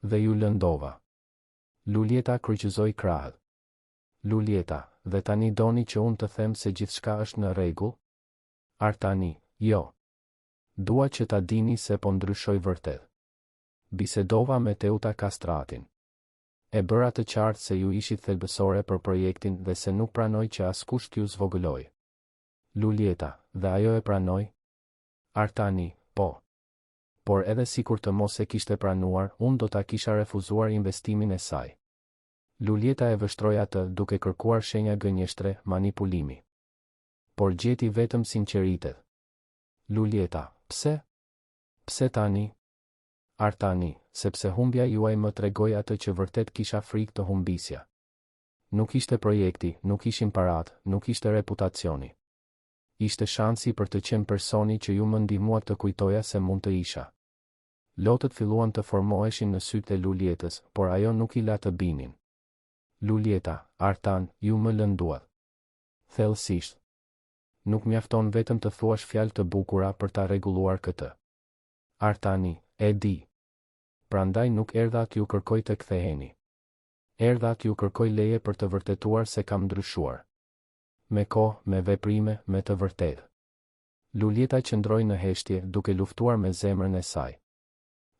Dhe ju lëndova. Luljeta kryqëzoi krahët. Luljeta, dhe tani doni që unë të them se gjithçka është në rregull? Artani, jo. Dua që ta dini se po ndryshoj vërtet. Bisedova me Teuta Kastratin. E bëra të qartë se ju ishit thelbësore për projektin dhe se nuk pranoj që askush t'ju zvogëloj. Luljeta, dhe ajo e pranoj? Artani, po. Por edhe sikur të mos e kishte pranuar, unë do ta kisha refuzuar investimin e saj. Luljeta e vështroi atë, duke kërkuar shenja gënjeshtre, manipulimi. Por gjeti vetëm sinqeritet. Luljeta, pse? Pse tani? Artani, sepse humbja juaj më tregoi atë që vërtet kisha frikë të humbisja. Nuk ishte projekti, nuk ishin parat, nuk ishte reputacioni. Ishte shansi për të qenë personi që ju më ndihmuat të kujtoja se mund të isha. Lotët filluan të formoheshin në sytë e Lulietës, por ajo nuk i la të binin. Lulieta, Artan, ju më lënduat. Thellësisht. Nuk mjafton vetëm të thuash fjalë të bukura për ta rregulluar këtë. Artani, e di. Prandaj nuk erdha t'ju kërkoj të ktheheni. Erdha t'ju kërkoj leje për të vërtetuar se kam ndryshuar. Me kohë, me veprime, me të vërtetë. Lulieta qëndroi në heshtje, duke luftuar me zemrën e saj.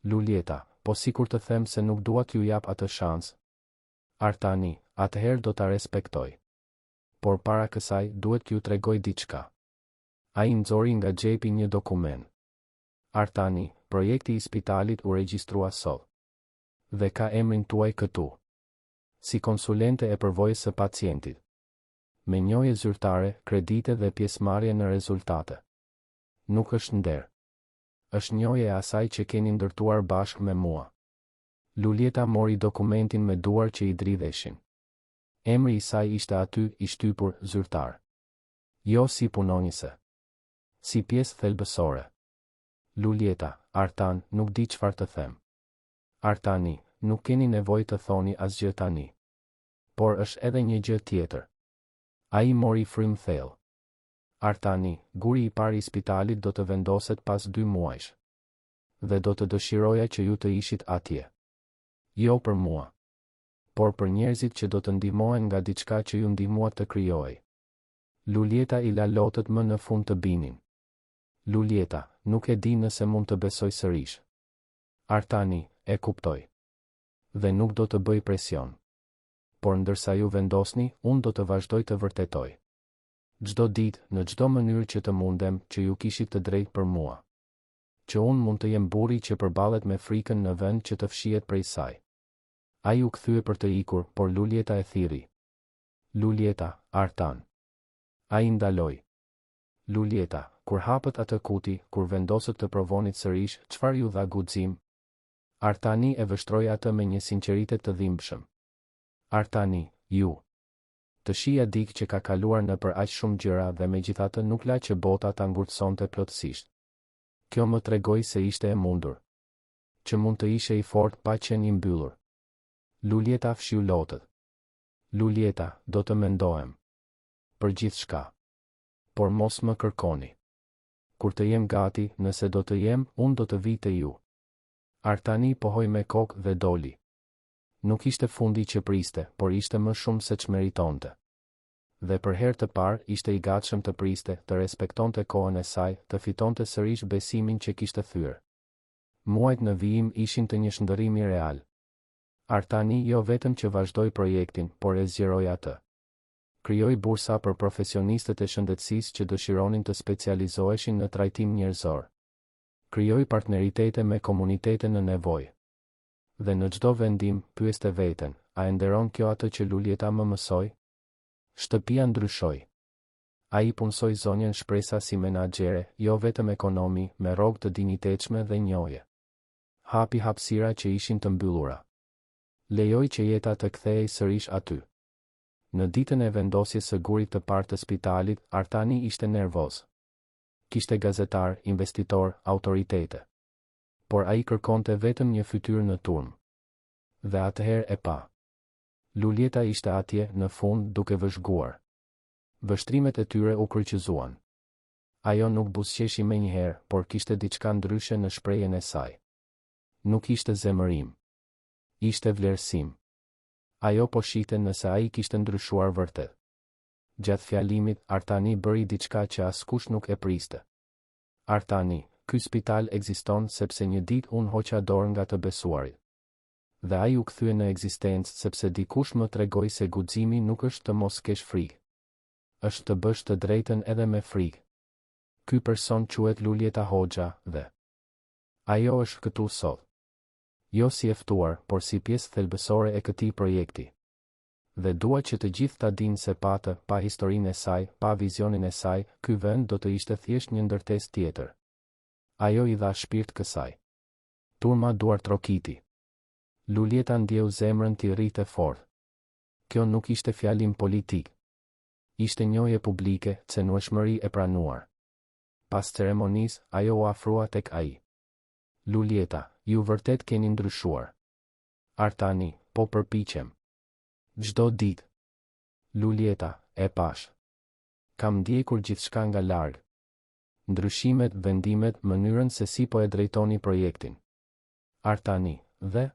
Lulieta, po sikur të them se nuk dua t'ju jap atë shans. Artani, atëherë do ta respektoj. Por para kësaj duhet t'ju tregoj diçka. Ai nxori nga xhepi një dokument. Artani, projekti i spitalit u regjistrua sot. Dhe ka emrin tuaj këtu. Si konsulente e përvojës së pacientit. Me njohje zyrtare, kredite dhe pjesëmarrje në rezultate. Nuk është nder. Është njohje e asaj që keni ndërtuar bashkë me mua. Lulieta mori dokumentin me duar që i dridheshin. Emri i saj ishte aty i shtypur zyrtar. Jo si punonjëse. Si pjesë thelbësore. Lulieta, Artan, nuk di çfarë të them. Artani, nuk keni nevojë të thoni asgjë tani. Por është edhe një gjë tjetër. Ai mori frym thellë. Artani, guri i parë i spitalit do të vendoset pas 2 muajsh. Dhe do të dëshiroja që ju të ishit atje. Jo për mua. Por për njerëzit që do të ndihmohen nga diçka që ju ndihmuat të krijoj. Lulieta i la lotët më në fund të binin. Lulieta, nuk e di nëse mund të besoj sërish. Artani, e kuptoj. Dhe nuk do të bëj presion. Por ndërsa ju vendosni, unë do të vazhdoj të vërtetoj. Çdo ditë, në çdo mënyrë që të mundem, që ju kishit të drejtë për mua. Që unë mund të jem burri që përballet me frikën në vend që të fshihet prej saj. Ai u kthye për të ikur, por Lulieta e thirri. Lulieta, Artan. Ai ndaloi. Lulieta, kur hapët atë kuti, kur vendosët të provonit sërish, çfarë ju dha guxim? Artani e vështroi atë me një sinqeritet të dhimbshëm. Artani, ju. Të shija dik që ka kaluar në për aq shumë gjëra dhe megjithatë nuk la që bota ta ngurtësonte plotësisht. Kjo më tregoi se ishte e mundur. Që mund të ishe i fortë pa qenë i mbyllur. Lulieta fshiu lotët. Lulieta, do të mendohem. Për gjithçka. Por mos më kërkoni. Kur të jem gati, nëse do të jem, unë do të vi te ju. Artani pohoi me kokë dhe doli. Nuk ishte fundi që priste, por ishte më shumë se çmeritonte. Dhe për herë të parë ishte i gatshëm të priste, të respektonte kohën e saj, të fitonte sërish besimin që kishte thyer. Muajt në vijim ishin të një shndërrimi real. Artani jo vetëm që vazhdoi projektin, por e zgjeroi atë. Krijoi bursa për profesionistët e shëndetësisë që dëshironin të specializoheshin në trajtim njerëzor. Krijoi partneritete me komunitete në nevojë. Dhe në çdo vendim, pyeste veten, a e nderon kjo atë që Lulieta më mësoi? Shtëpia ndryshoi. Ai punsoi zonjën shpresa si menaxhere, jo vetëm ekonomi, me rrogë të dinjitetshme dhe njohje. Hapi hapësira që ishin të mbyllura. Lejoi që jeta të kthehej sërish aty. Në ditën e vendosjes së gurit të parë të spitalit, Artani ishte nervoz. Kishte gazetar, investitor, autoritete. Por ai kërkonte vetëm një fytyrë në turm. Dhe atëherë e pa. Lulieta ishte atje, në fund, duke vëzhguar. Vështrimet e tyre u kryqëzuan. Ajo nuk buzëqeshi menjëherë, por kishte diçka ndryshe në shprehjen e saj. Nuk ishte zemërim. Ishte vlerësim. Ajo po shite nëse ai kishte ndryshuar vërtet. Gjatë fjalimit, Artani bëri diçka që askush nuk e priste. Artani, ky spital ekziston sepse një ditë unë hoqa dorë nga të besuarit. Dhe ai u kthye në ekzistencë sepse dikush më tregoi se guximi nuk është të mos kesh frikë. Është të bësh të drejtën edhe me frikë. Ky person quhet Lulieta Hoxha dhe ajo është këtu sot. Jo si e ftuar, por si pjesë thelbësore e këtij projekti. Dhe dua që të gjithë ta dinë se pa historinë e saj, pa vizionin e saj, ky vend do të ishte thjesht një ndërtesë tjetër. Ajo i dha shpirt kësaj. Turma duar trokiti. Lulieta ndjeu zemrën t'i rrite fort. Kjo nuk ishte fjalim politik. Ishte njohje publike, cenueshmëri e pranuar. Pas ceremonisë, ajo u afrua tek ai. Lulieta, ju vërtet keni ndryshuar. Artani, po përpiqem. Çdo ditë. Lulieta, e pash. Kam ndjekur gjithçka nga larg. Ndryshimet, vendimet, mënyrën se si po e drejtoni projektin. Artani, dhe?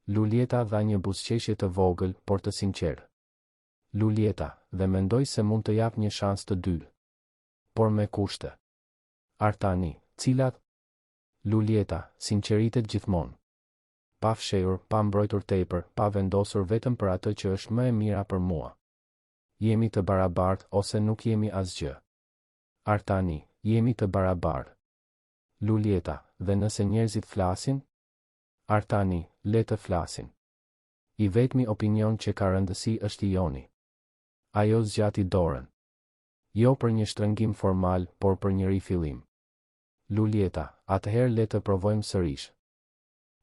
Lulieta dha një buzëqeshje të vogël, por të sinqertë. Lulieta, dhe mendoj se mund të jap një shans të dytë. Por me kushte. Artani, cilat? Lulieta, sinqeritet gjithmonë. Pa fshehur, pa mbrojtur tepër, pa vendosur vetëm për atë që është më e mira për mua. Jemi të barabartë ose nuk jemi asgjë. Artani, jemi të barabartë. Lulieta, dhe nëse njerëzit flasin? Artani, le të flasin. I vetmi opinion që ka rëndësi është i joni. Ajo zgjati dorën. Jo për një shtrëngim formal, por për një rifillim. Lulieta, atëherë le të provojmë sërish.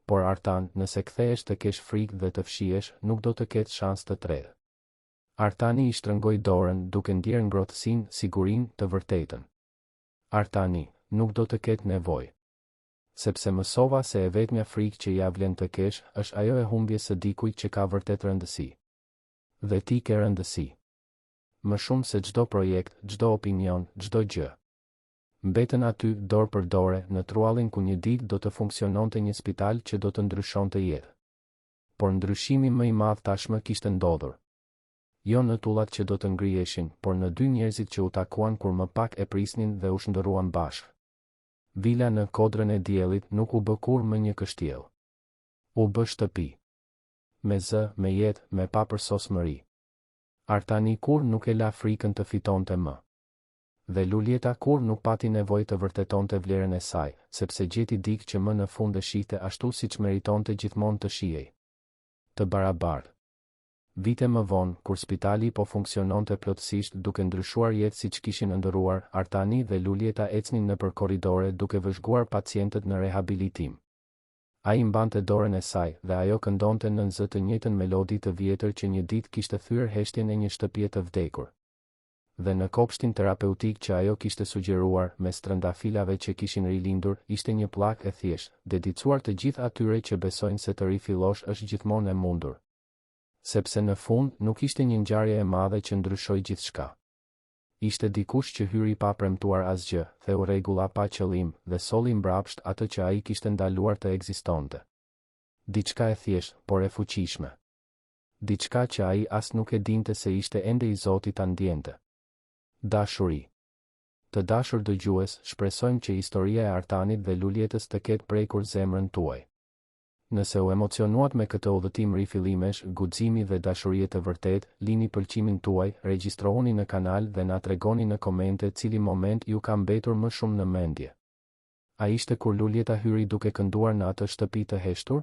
Por Artan, nëse kthehesh të kesh frikë dhe të fshihesh, nuk do të ketë shans të tretë. Artani i shtrëngoi dorën duke ndjerë ngrohtësinë, sigurinë, të vërtetën. Artani, nuk do të ketë nevojë. Sepse mësova se e vetmja frikë që ja vlen të kesh, është ajo e humbjes së dikujt që ka vërtet rëndësi. Dhe ti ke rëndësi. Më shumë se çdo projekt, çdo opinion, çdo gjë. Mbetën aty, dorë për dore, në truallin ku një ditë do të funksiononte një spital që do të ndryshonte jetë. Por ndryshimi më i madh tashmë kishte ndodhur. Jo në tullat që do të ngriheshin, por në dy njerëzit që u takuan kur më pak e prisnin dhe u shndërruan bashkë. Vila në kodrën e diellit nuk u bë kur më një kështjell. U bë shtëpi. Me zë, me jetë, me papërsosmëri. Artani kur nuk e la frikën të fitonte më. Dhe Lulieta kur nuk pati nevojë të vërtetonte vlerën e saj, sepse gjeti dikë që më në fund e shihte ashtu siç meritonte gjithmonë të shihej. Të barabartë. Vite më vonë, kur spitali po funksiononte plotësisht duke ndryshuar jetë siç kishin ëndërruar, Artani dhe Lulieta ecnin nëpër korridore duke vëzhguar pacientët në rehabilitim. Ai mbante dorën e saj dhe ajo këndonte në zë të njëjtën melodi të vjetër që një ditë kishte thyer heshtjen e një shtëpie të vdekur. Dhe në kopshtin terapeutik që ajo kishte sugjeruar, mes trëndafilave që kishin rilindur, ishte një pllak e thjeshtë, dedicuar të gjithë atyre që besojnë se të rifillosh është gjithmonë e mundur. Sepse në fund nuk ishte një ngjarje e madhe që ndryshoi gjithçka. Ishte dikush që hyri pa premtuar asgjë, theu rregulla pa qëllim dhe solli mbrapsht atë që ai kishte ndaluar të ekzistonte. Diçka e thjeshtë, por e fuqishme. Diçka që ai as nuk e dinte se ishte ende i Zotit ta ndjente. Dashuri. Të dashur dëgjues, shpresojmë që historia e Artanit dhe Lulietës të ketë prekur zemrën tuaj. Nëse u emocionuat me këtë udhëtim rifillimesh, guximi dhe dashurie të vërtet, lini pëlqimin tuaj, regjistrohuni në kanal dhe na tregoni në komente cili moment ju ka mbetur më shumë në mendje. A ishte kur Lulieta hyri duke kënduar në atë shtëpi të heshtur?